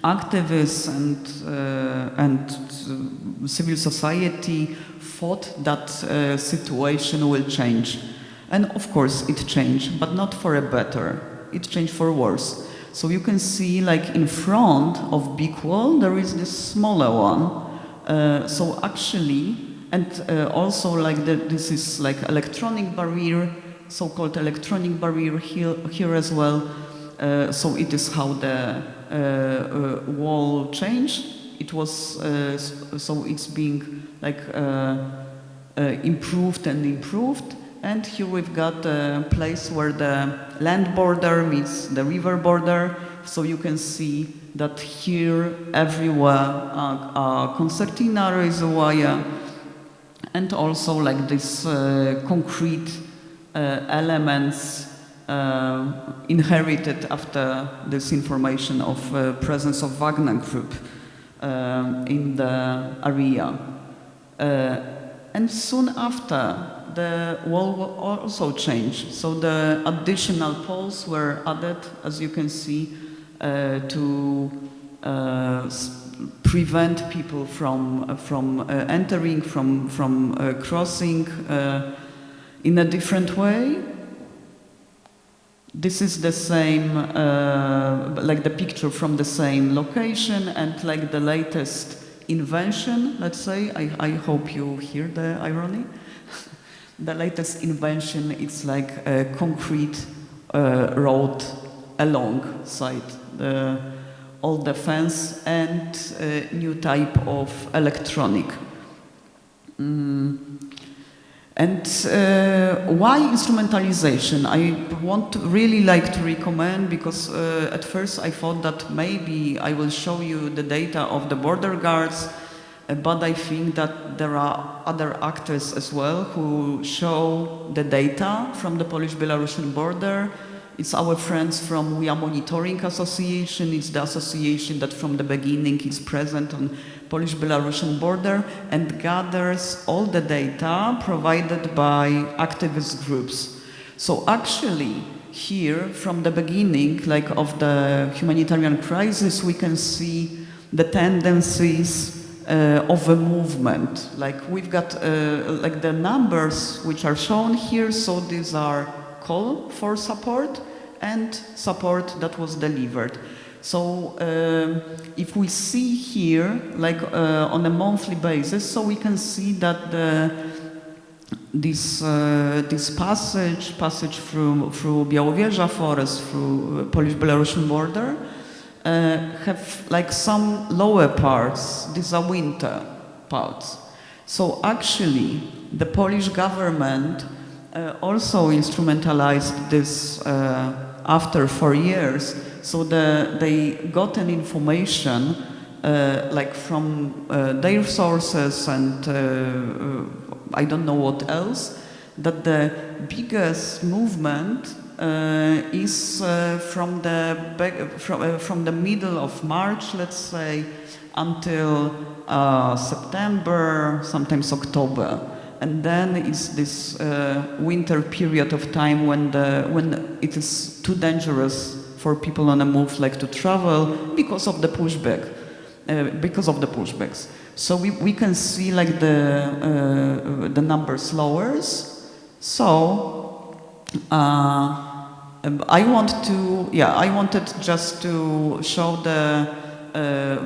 activists and civil society thought that situation will change. And of course it changed, but not for a better. It changed for worse. So you can see, like, in front of big wall, there is this smaller one. So actually, and also like this is like electronic barrier, so-called electronic barrier here as well. So it is how the wall changed. It was so it's being like improved and improved. And here we've got a place where the land border meets the river border. So you can see that here everywhere concertina reservoir, and also like this concrete elements inherited after this information of presence of Wagner group in the area. And soon after, the wall will also change. So the additional poles were added, as you can see, to prevent people from entering, from crossing in a different way. This is the same, like the picture from the same location, and like the latest invention, let's say. I hope you hear the irony. The latest invention is like a concrete road alongside all the fence and a new type of electronic. And why instrumentalization? I want to really like to recommend, because at first I thought that maybe I will show you the data of the border guards, but I think that there are other actors as well who show the data from the Polish-Belarusian border. It's our friends from We Are Monitoring Association. It's the association that from the beginning is present on Polish-Belarusian border and gathers all the data provided by activist groups. So actually, here, from the beginning, like of the humanitarian crisis, we can see the tendencies of a movement. Like we've got like the numbers which are shown here, so these are call for support and support that was delivered. So if we see here, like on a monthly basis, so we can see that this passage through Białowieża forest, through Polish-Belarusian border, have like some lower parts. These are winter parts. So actually, the Polish government also instrumentalized this after 4 years. So they got an information like from their sources and I don't know what else, that the biggest movement is from the middle of March, let's say, until September, sometimes October. And then is this winter period of time when it is too dangerous for people on the move, like to travel because of the pushback, pushbacks. So we can see like the numbers lowers. So I wanted just to show the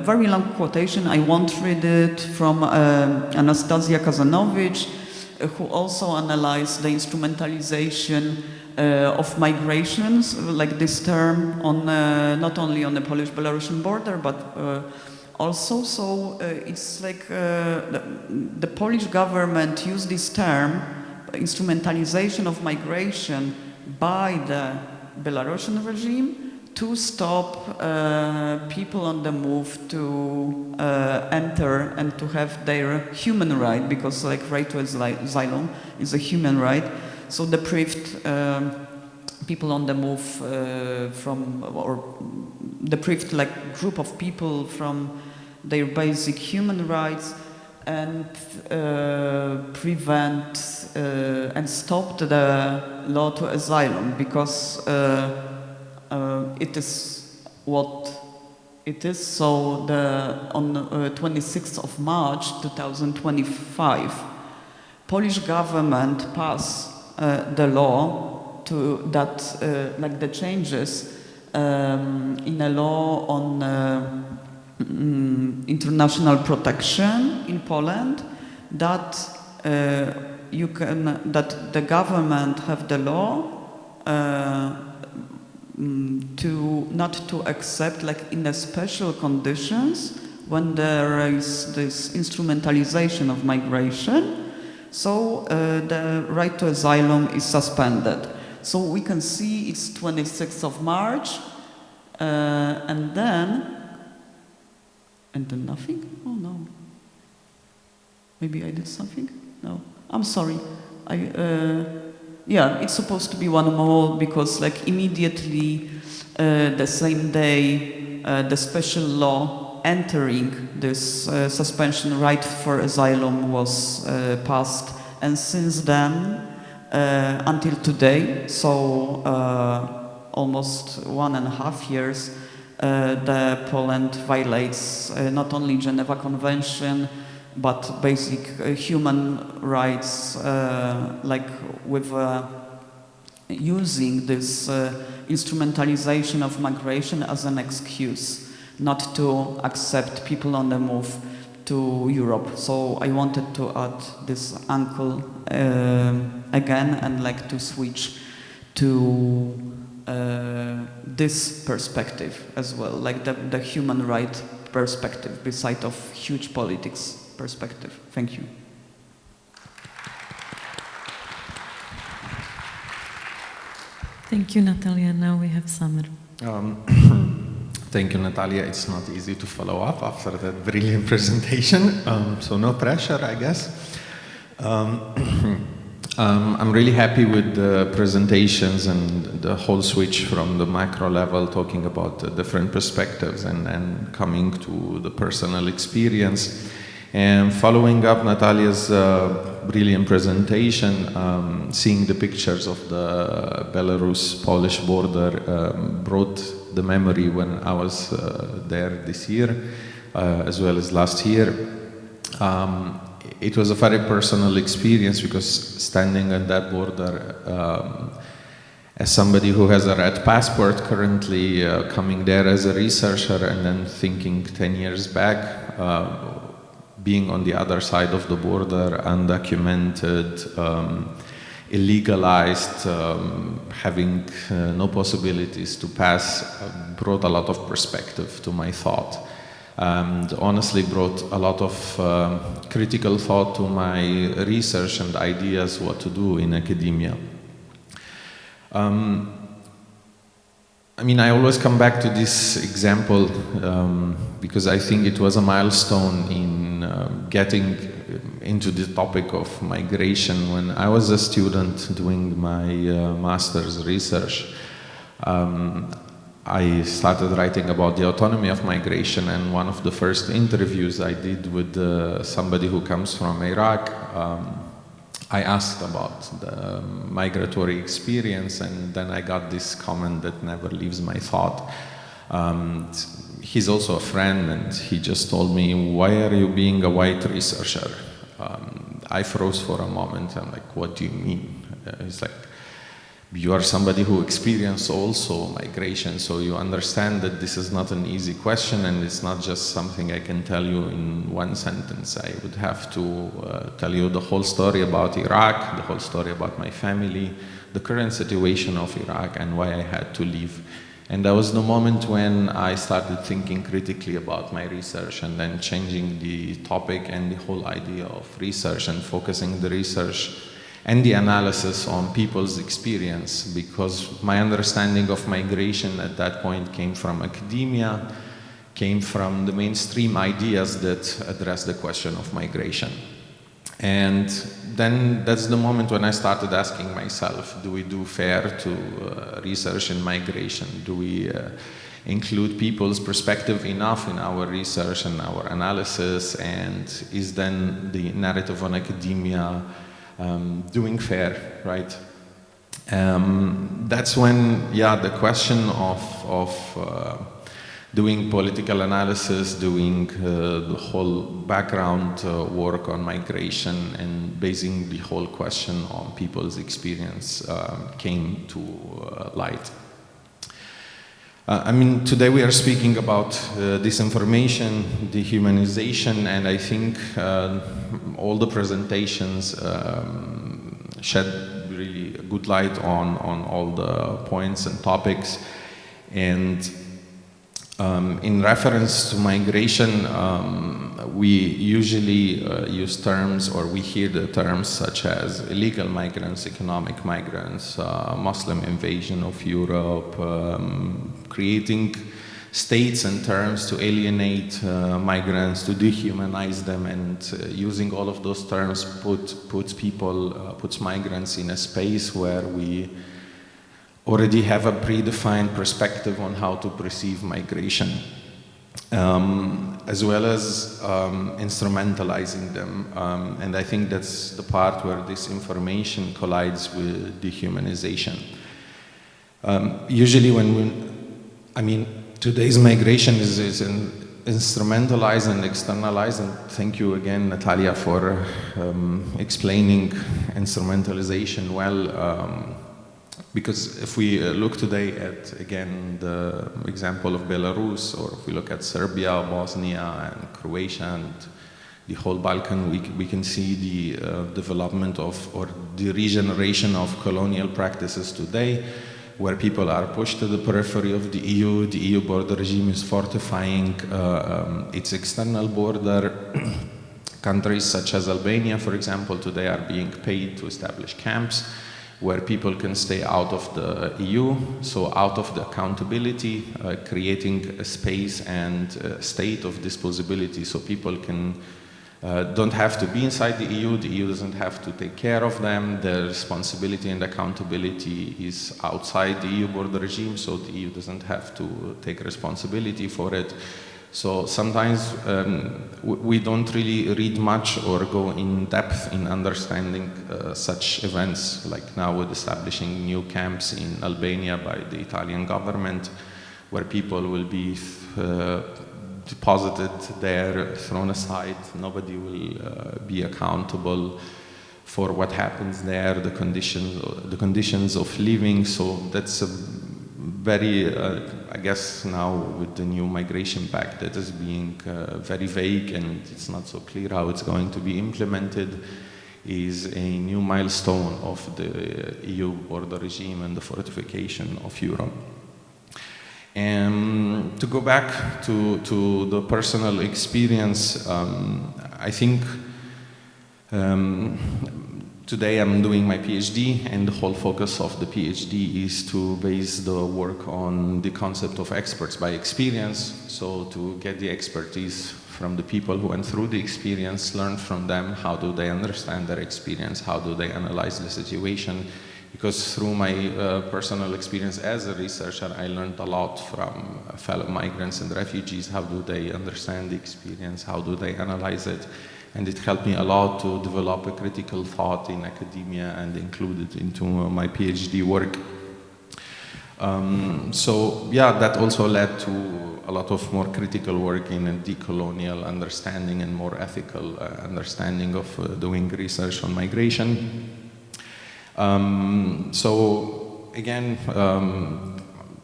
very long quotation. I won't read it, from Anastasia Kazanowicz, who also analyzed the instrumentalization of migrations, like this term, on not only on the Polish-Belarusian border, but also. So it's like the Polish government used this term, instrumentalization of migration, by the Belarusian regime to stop people on the move to enter and to have their human right, because like right to asylum is a human right. So deprived people on the move or deprived like group of people from their basic human rights, and prevent and stop the law to asylum, because it is what it is. So on 26th of March 2025, Polish government passed the law to that like the changes in a law on international protection in Poland, that that the government have the law to not to accept, like in the special conditions when there is this instrumentalization of migration. So the right to asylum is suspended. So we can see it's 26th of March, and then nothing? Oh no. Maybe I did something? No. I'm sorry. Yeah, it's supposed to be one more, because like immediately the same day the special law entering this suspension right for asylum was passed, and since then until today, so almost 1.5 years, the Poland violates not only Geneva Convention, but basic human rights, like with using this instrumentalization of migration as an excuse not to accept people on the move to Europe. So I wanted to add this angle again and like to switch to this perspective as well, like the human right perspective beside of huge politics perspective. Thank you. Thank you, Natalia. Now we have Samer. Thank you, Natalia. It's not easy to follow up after that brilliant presentation, so no pressure, I guess. I'm really happy with the presentations and the whole switch from the macro level, talking about the different perspectives and coming to the personal experience. And following up Natalia's brilliant presentation, seeing the pictures of the Belarus-Polish border brought the memory when I was there this year, as well as last year. It was a very personal experience because standing at that border, as somebody who has a red passport currently, coming there as a researcher and then thinking 10 years back, being on the other side of the border, undocumented, illegalized, having no possibilities to pass, brought a lot of perspective to my thought. And honestly brought a lot of critical thought to my research and ideas what to do in academia. I mean, I always come back to this example because I think it was a milestone in getting into the topic of migration. When I was a student doing my master's research, I started writing about the autonomy of migration, and one of the first interviews I did with somebody who comes from Iraq, I asked about the migratory experience, and then I got this comment that never leaves my thought. He's also a friend, and he just told me, "Why are you being a white researcher?" I froze for a moment. I'm like, "What do you mean?" He's like, "You are somebody who experienced also migration, so you understand that this is not an easy question, and it's not just something I can tell you in one sentence. I would have to tell you the whole story about Iraq, the whole story about my family, the current situation of Iraq, and why I had to leave." And that was the moment when I started thinking critically about my research and then changing the topic and the whole idea of research and focusing the research and the analysis on people's experience, because my understanding of migration at that point came from academia, came from the mainstream ideas that address the question of migration. And then that's the moment when I started asking myself, do we do fair to research in migration? Do we include people's perspective enough in our research and our analysis? And is then the narrative on academia doing fair, right? That's when, yeah, the question of doing political analysis, doing the whole background work on migration and basing the whole question on people's experience came to light. I mean, today we are speaking about disinformation, dehumanization, and I think all the presentations shed really a good light on all the points and topics. And in reference to migration, we usually use terms, or we hear the terms such as illegal migrants, economic migrants, Muslim invasion of Europe, creating states and terms to alienate migrants, to dehumanize them, and using all of those terms puts migrants in a space where we already have a predefined perspective on how to perceive migration, as well as instrumentalizing them. And I think that's the part where this information collides with dehumanization. Usually when today's migration is instrumentalized and externalized, and thank you again, Natalia, for explaining instrumentalization well. Because if we look today at, again, the example of Belarus, or if we look at Serbia, Bosnia, and Croatia, and the whole Balkan, we can see the development of, or the regeneration of colonial practices today, where people are pushed to the periphery of the EU. The EU border regime is fortifying its external border. Countries such as Albania, for example, today are being paid to establish camps where people can stay out of the EU, so out of the accountability, creating a space and a state of disposability, so people can don't have to be inside the EU doesn't have to take care of them, their responsibility and accountability is outside the EU border regime, so the EU doesn't have to take responsibility for it. So sometimes we don't really read much or go in depth in understanding such events, like now with establishing new camps in Albania by the Italian government, where people will be deposited there, thrown aside, nobody will be accountable for what happens there, the conditions of living. So that's a very, I guess now with the new migration pact that is being very vague and it's not so clear how it's going to be implemented, is a new milestone of the EU border regime and the fortification of Europe. And to go back to the personal experience, I think today I'm doing my PhD, and the whole focus of the PhD is to base the work on the concept of experts by experience, so to get the expertise from the people who went through the experience, learn from them, how do they understand their experience, how do they analyze the situation. Because through my personal experience as a researcher, I learned a lot from fellow migrants and refugees. How do they understand the experience? How do they analyze it? And it helped me a lot to develop a critical thought in academia and include it into my PhD work. So yeah, that also led to a lot of more critical work in a decolonial understanding and more ethical understanding of doing research on migration. So again,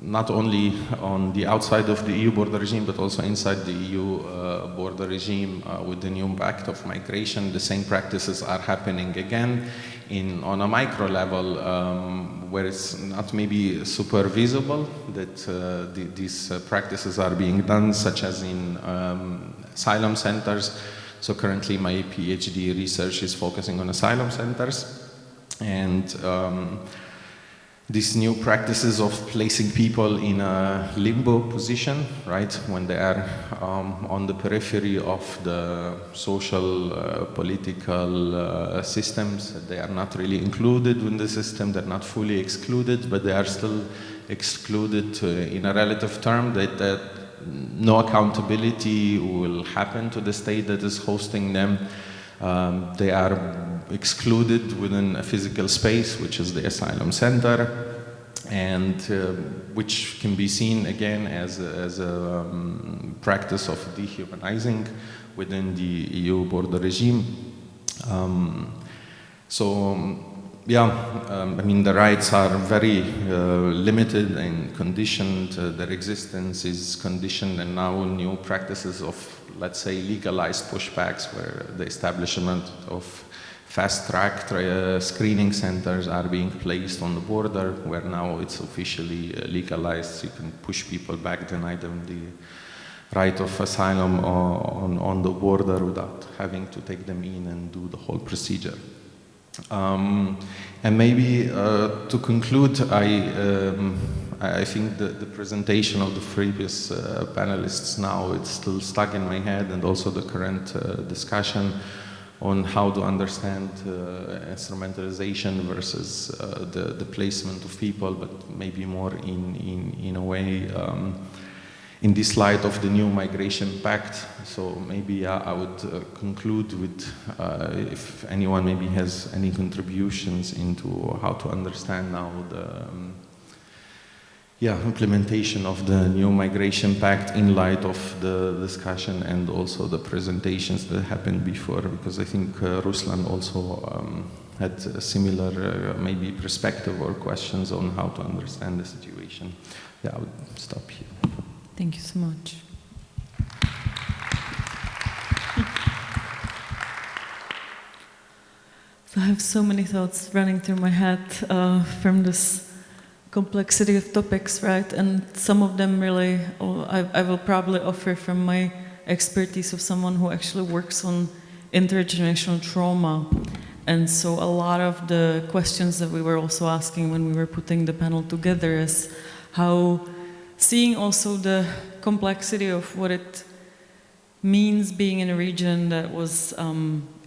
not only on the outside of the EU border regime, but also inside the EU border regime with the new pact of migration, the same practices are happening again on a micro level, where it's not maybe super visible that these practices are being done, such as in asylum centers. So currently my PhD research is focusing on asylum centers. And these new practices of placing people in a limbo position, right, when they are on the periphery of the social, political systems. They are not really included in the system, they're not fully excluded, but they are still excluded in a relative term that no accountability will happen to the state that is hosting them. They are excluded within a physical space, which is the asylum center, and which can be seen again as a practice of dehumanizing within the EU border regime. I mean, the rights are very limited and conditioned. Their existence is conditioned, and now new practices of, let's say, legalized pushbacks, where the establishment of fast-track screening centers are being placed on the border, where now it's officially legalized. You can push people back, deny them the right of asylum on the border without having to take them in and do the whole procedure. And maybe to conclude, I think the presentation of the previous panelists now, it's still stuck in my head, and also the current discussion on how to understand instrumentalization versus the placement of people, but maybe more in a way in this light of the new migration pact. So maybe I would conclude with if anyone maybe has any contributions into how to understand now implementation of the new migration pact in light of the discussion and also the presentations that happened before, because I think Ruslan also had a similar maybe perspective or questions on how to understand the situation. Yeah, I would stop here. Thank you so much. So I have so many thoughts running through my head from this complexity of topics, right? And some of them really, I will probably offer from my expertise of someone who actually works on intergenerational trauma. And so a lot of the questions that we were also asking when we were putting the panel together is how seeing also the complexity of what it means being in a region that was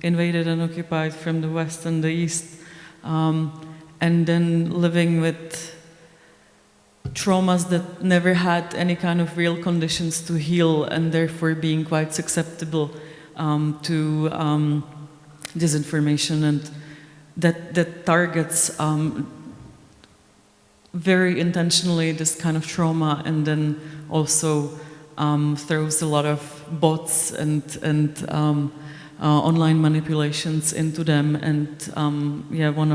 invaded and occupied from the west and the east, and then living with traumas that never had any kind of real conditions to heal, and therefore being quite susceptible to disinformation, and that targets very intentionally this kind of trauma, and then also throws a lot of bots and online manipulations into them. And yeah, one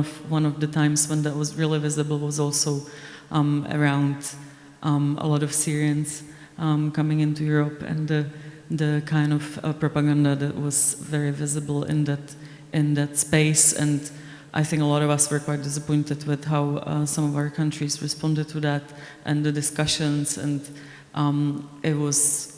of the times when that was really visible was also around a lot of Syrians coming into Europe, and the kind of propaganda that was very visible in that space. And I think a lot of us were quite disappointed with how some of our countries responded to that and the discussions, and it was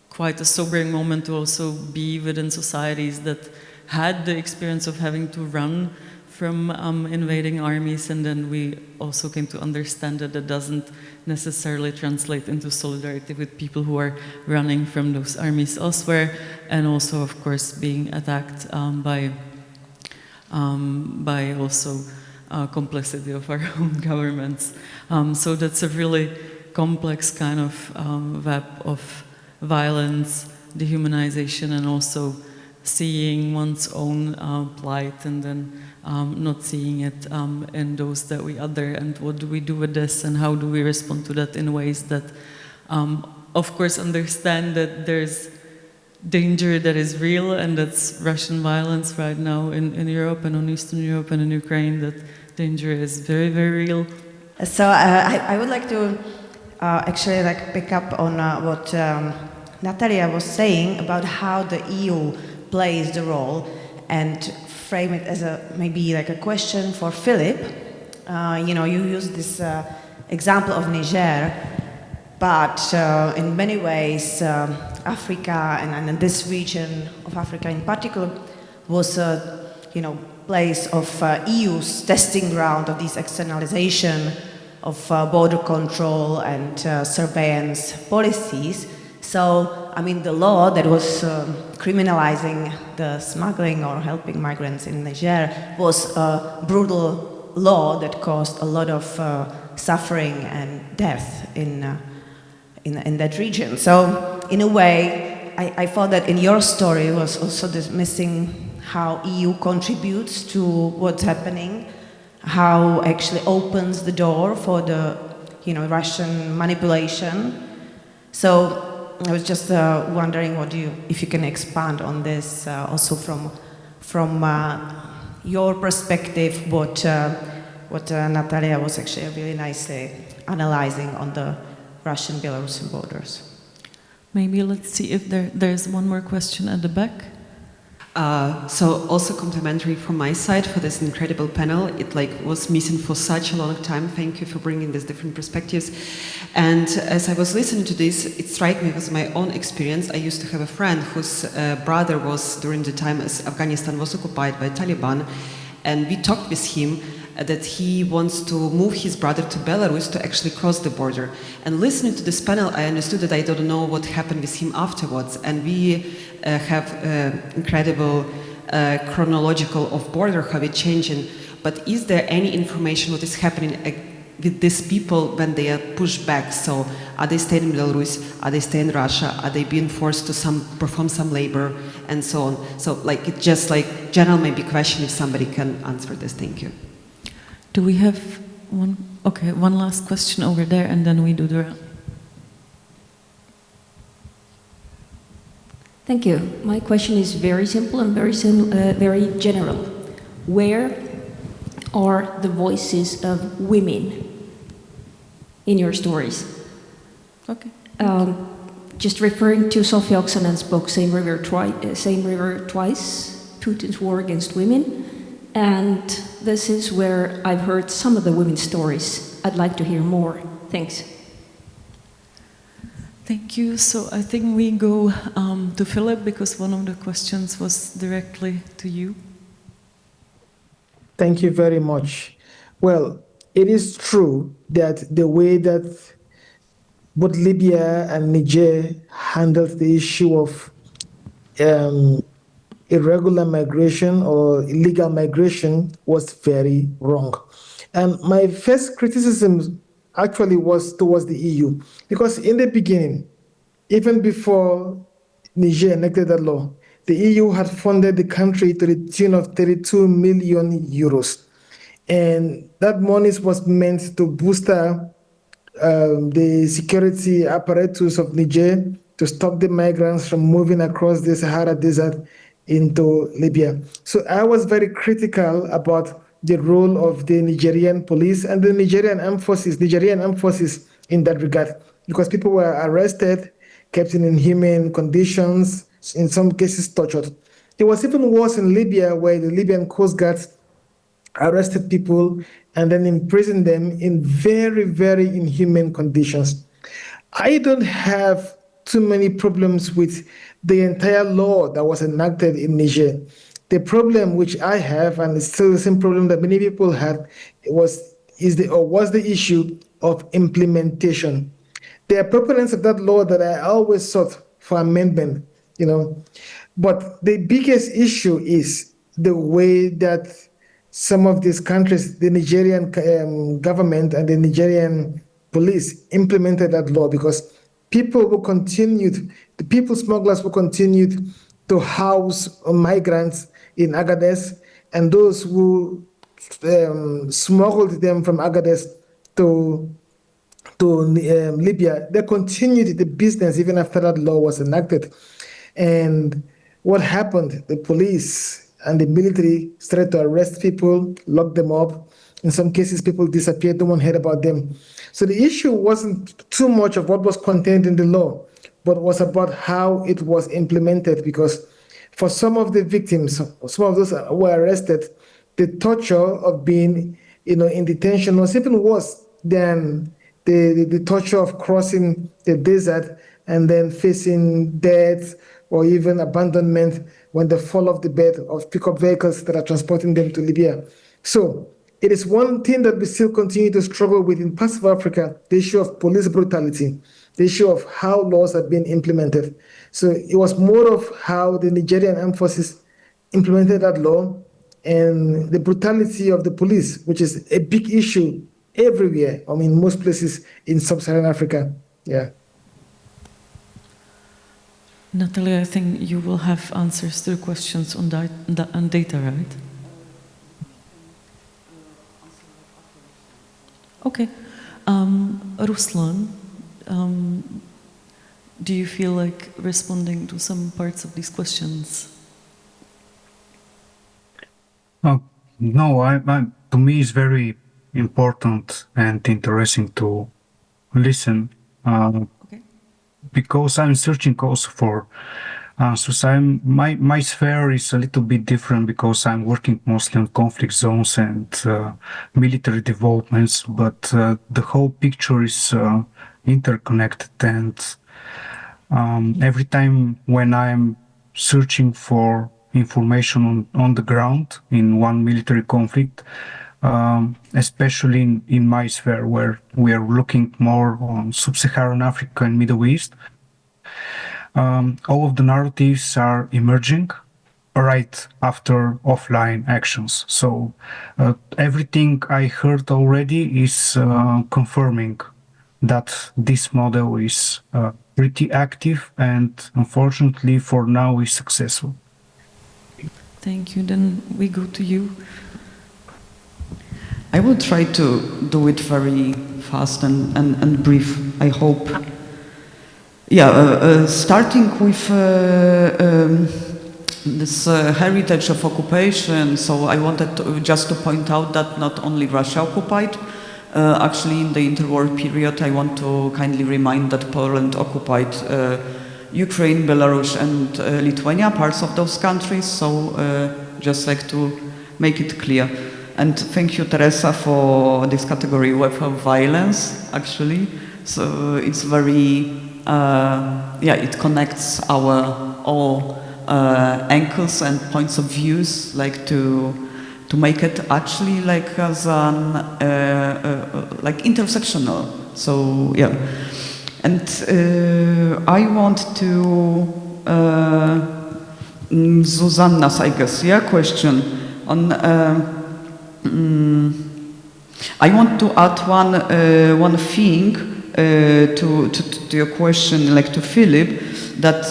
quite a sobering moment to also be within societies that had the experience of having to run from invading armies, and then we also came to understand that that doesn't necessarily translate into solidarity with people who are running from those armies elsewhere, and also, of course, being attacked by also complicity of our own governments. So that's a really complex kind of web of violence, dehumanization, and also seeing one's own plight, and then not seeing it in those that we other, and what do we do with this, and how do we respond to that in ways that, of course, understand that there's danger that is real, and that's Russian violence right now in Europe and on Eastern Europe and in Ukraine, that danger is very, very real. So I would like to actually pick up on what Natalia was saying about how the EU plays the role, and frame it as maybe a question for Philip. You used this example of Niger, but in many ways Africa and this region of Africa in particular was a place of EU's testing ground of this externalization of border control and surveillance policies. So, I mean, the law that was criminalizing the smuggling or helping migrants in Niger was a brutal law that caused a lot of suffering and death in that region. So, in a way, I thought that in your story was also this missing how EU contributes to what's happening, how actually opens the door for the Russian manipulation. So I was just wondering if you can expand on this also from your perspective, what Natalia was actually really nicely analyzing on the Russian-Belarusian borders. Maybe let's see if there's one more question at the back. So also complimentary from my side for this incredible panel. It was missing for such a long time. Thank you for bringing these different perspectives. And as I was listening to this, it struck me with my own experience. I used to have a friend whose brother was during the time as Afghanistan was occupied by Taliban, and we talked with him that he wants to move his brother to Belarus to actually cross the border. And listening to this panel, I understood that I don't know what happened with him afterwards. And we have incredible chronological of border, how it's changing. But is there any information what is happening with these people when they are pushed back? So are they staying in Belarus? Are they staying in Russia? Are they being forced to perform some labor and so on? So it's just general maybe question if somebody can answer this. Thank you. Do we have One last question over there, and then we do the round. Thank you. My question is very simple and very general. Where are the voices of women in your stories? Okay. Just referring to Sophie Oksanen's book, Same River Twice, Putin's War Against Women. And this is where I've heard some of the women's stories. I'd like to hear more. Thanks. Thank you. So I think we go to Philip, because one of the questions was directly to you. Thank you very much. Well, it is true that the way that both Libya and Niger handled the issue of irregular migration or illegal migration was very wrong. And my first criticism actually was towards the EU, because in the beginning, even before Niger enacted that law, the EU had funded the country to the tune of 32 million euros. And that money was meant to boost the security apparatus of Niger to stop the migrants from moving across the Sahara Desert into Libya. So I was very critical about the role of the Nigerian police and the Nigerian armed forces in that regard, because people were arrested, kept in inhumane conditions, in some cases tortured. It was even worse in Libya, where the Libyan Coast Guards arrested people and then imprisoned them in very, very inhumane conditions. I don't have too many problems with the entire law that was enacted in Niger. The problem which I have, and it's still the same problem that many people had, was the issue of implementation. There are proponents of that law that I always sought for amendment, but the biggest issue is the way that some of these countries, the Nigerian government and the Nigerian police implemented that law, because the people smugglers will continue to house migrants in Agadez, and those who smuggled them from Agadez to Libya, they continued the business even after that law was enacted. And what happened? The police and the military started to arrest people, lock them up. In some cases, people disappeared, no one heard about them. So the issue wasn't too much of what was contained in the law, but was about how it was implemented, because for some of the victims, some of those who were arrested, the torture of being in detention was even worse than the torture of crossing the desert and then facing death or even abandonment when they fall off the bed of pickup vehicles that are transporting them to Libya. So it is one thing that we still continue to struggle with in parts of Africa, the issue of police brutality, the issue of how laws have been implemented. So it was more of how the Nigerian armed forces implemented that law and the brutality of the police, which is a big issue everywhere. I mean, most places in sub-Saharan Africa. Yeah. Natalia, I think you will have answers to the questions on data, right? Okay. Ruslan, do you feel like responding to some parts of these questions? No, to me it's very important and interesting to listen because I'm searching also for answers. My sphere is a little bit different because I'm working mostly on conflict zones and military developments, but the whole picture is interconnected, and every time when I'm searching for information on the ground in one military conflict, especially in my sphere where we are looking more on sub-Saharan Africa and Middle East, all of the narratives are emerging right after offline actions. So everything I heard already is confirming that this model is pretty active and unfortunately for now is successful. Thank you. Then we go to you. I will try to do it very fast and brief, I hope. Yeah, starting with this heritage of occupation, so I wanted just to point out that not only Russia occupied, actually in the interwar period, I want to kindly remind that Poland occupied Ukraine, Belarus and Lithuania, parts of those countries, so just like to make it clear. And thank you, Teresa, for this category, web of violence, actually. So it's very, yeah, it connects our all angles and points of views, like to make it actually like as an, like intersectional. So, yeah. And I want to, Zuzanna's, I guess, yeah, question on, I want to add one thing to your question, like to Philip, that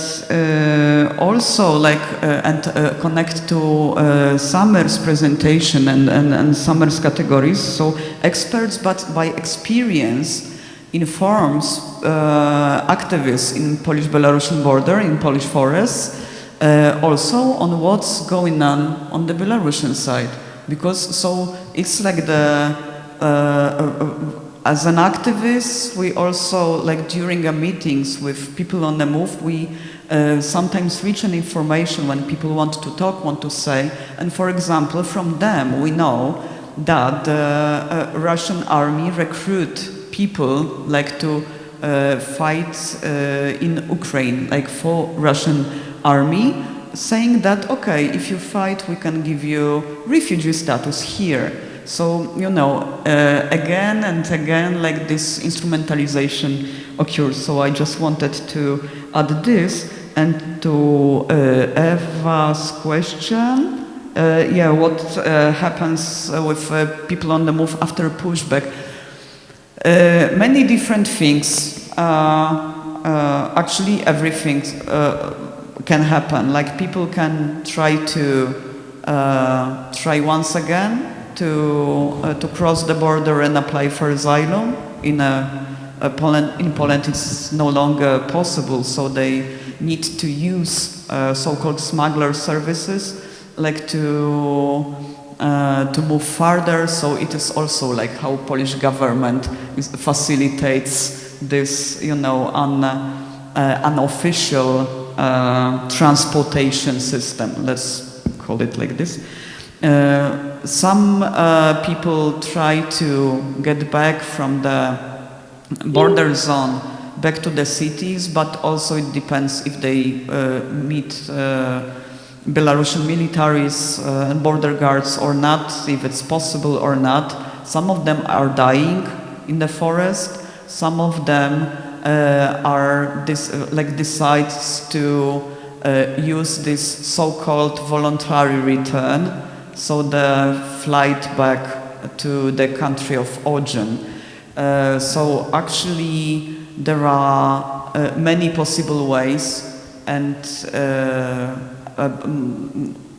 also like and connect to Summer's presentation and Summer's categories. So experts, but by experience, informs activists in Polish-Belarusian border, in Polish forests, also on what's going on the Belarusian side. Because so it's like the as an activist, we also like during our meetings with people on the move, we sometimes reach an information when people want to talk, want to say, and for example, from them we know that the Russian army recruit people like to fight in Ukraine, like for Russian army, saying that, okay, if you fight, we can give you refugee status here. So, you know, again and again, like this instrumentalization occurs. So I just wanted to add this. And to Eva's question, yeah, what happens with people on the move after pushback? Many different things. Actually, everything can happen. Like people can try to try once again to cross the border and apply for asylum. In Poland, it's no longer possible, so they need to use so-called smuggler services, like to move farther. So it is also like how Polish government facilitates this, you know, unofficial transportation system. Let's call it like this. Some people try to get back from the border zone back to the cities, but also it depends if they meet Belarusian militaries and border guards or not, if it's possible or not. Some of them are dying in the forest. Some of them decides to use this so-called voluntary return, so the flight back to the country of origin. So actually there are many possible ways, and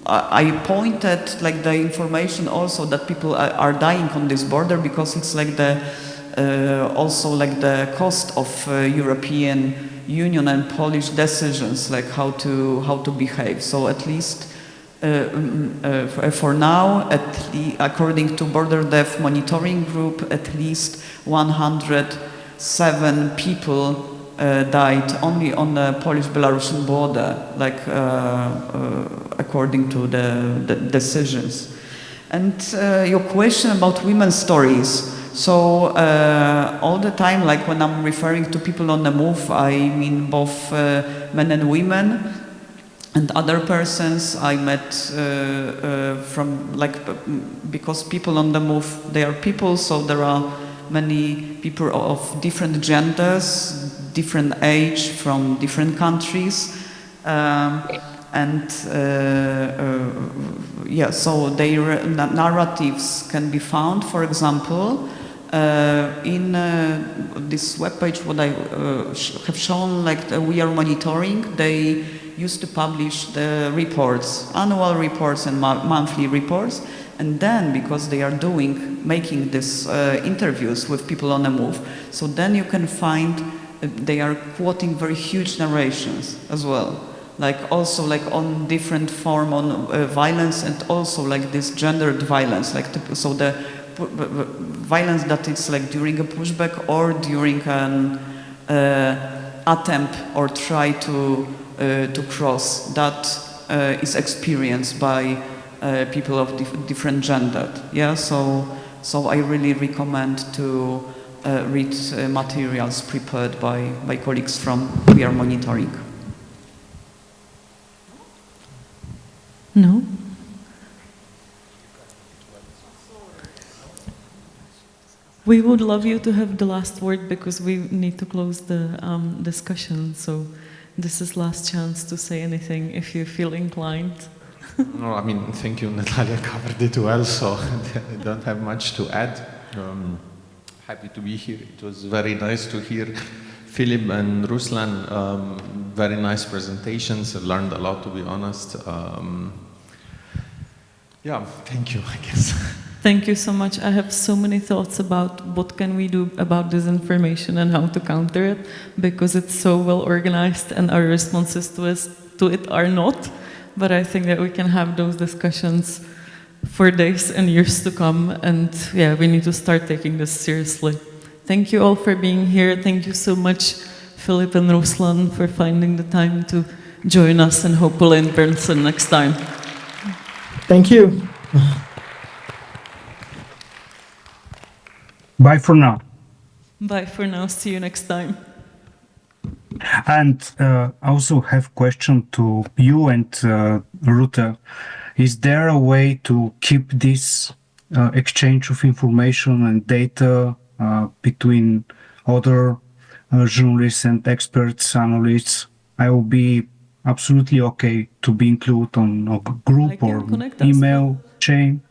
I pointed like the information also that people are dying on this border because it's like the also like the cost of European Union and Polish decisions, like how to behave. So at least for now, according to Border Death Monitoring Group, at least 107 people died only on the Polish-Belarusian border, like according to the decisions. And your question about women's stories. So all the time, like when I'm referring to people on the move, I mean both men and women. And other persons I met from, like, because people on the move, they are people, so there are many people of different genders, different age, from different countries. Yeah, so their narratives can be found, for example, in this webpage, what I have shown, like we are monitoring, they used to publish the reports, annual reports and monthly reports, And then, because they are making these interviews with people on the move, so then you can find they are quoting very huge narrations as well, like also like on different form on violence, and also like this gendered violence, like so the violence that is like during a pushback or during an attempt or try to cross, that is experienced by people of different gender. Yeah, so I really recommend to read materials prepared by colleagues from We Are Monitoring. No? We would love you to have the last word because we need to close the discussion. So this is last chance to say anything if you feel inclined. No, I mean, thank you, Natalia covered it well, so I don't have much to add. Happy to be here. It was very nice to hear Philip and Ruslan. Very nice presentations. I learned a lot, to be honest. Yeah, thank you, I guess. Thank you so much. I have so many thoughts about what can we do about disinformation and how to counter it, because it's so well organized and our responses to it are not. But I think that we can have those discussions for days and years to come. And yeah, we need to start taking this seriously. Thank you all for being here. Thank you so much, Philip and Ruslan, for finding the time to join us, and hopefully in person next time. Thank you. Bye for now. Bye for now. See you next time. And I also have question to you and Ruta. Is there a way to keep this exchange of information and data between other journalists and experts, analysts? I will be absolutely okay to be included on a group or email chain.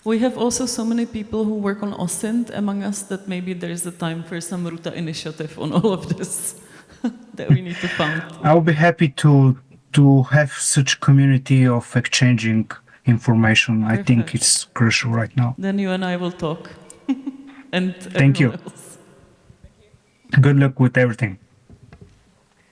We have also so many people who work on OSINT among us that maybe there is a time for some Ruta initiative on all of this that we need to found. I'll be happy to have such community of exchanging information. Perfect. I think it's crucial right now. Then you and I will talk. And thank you. Else. Good luck with everything.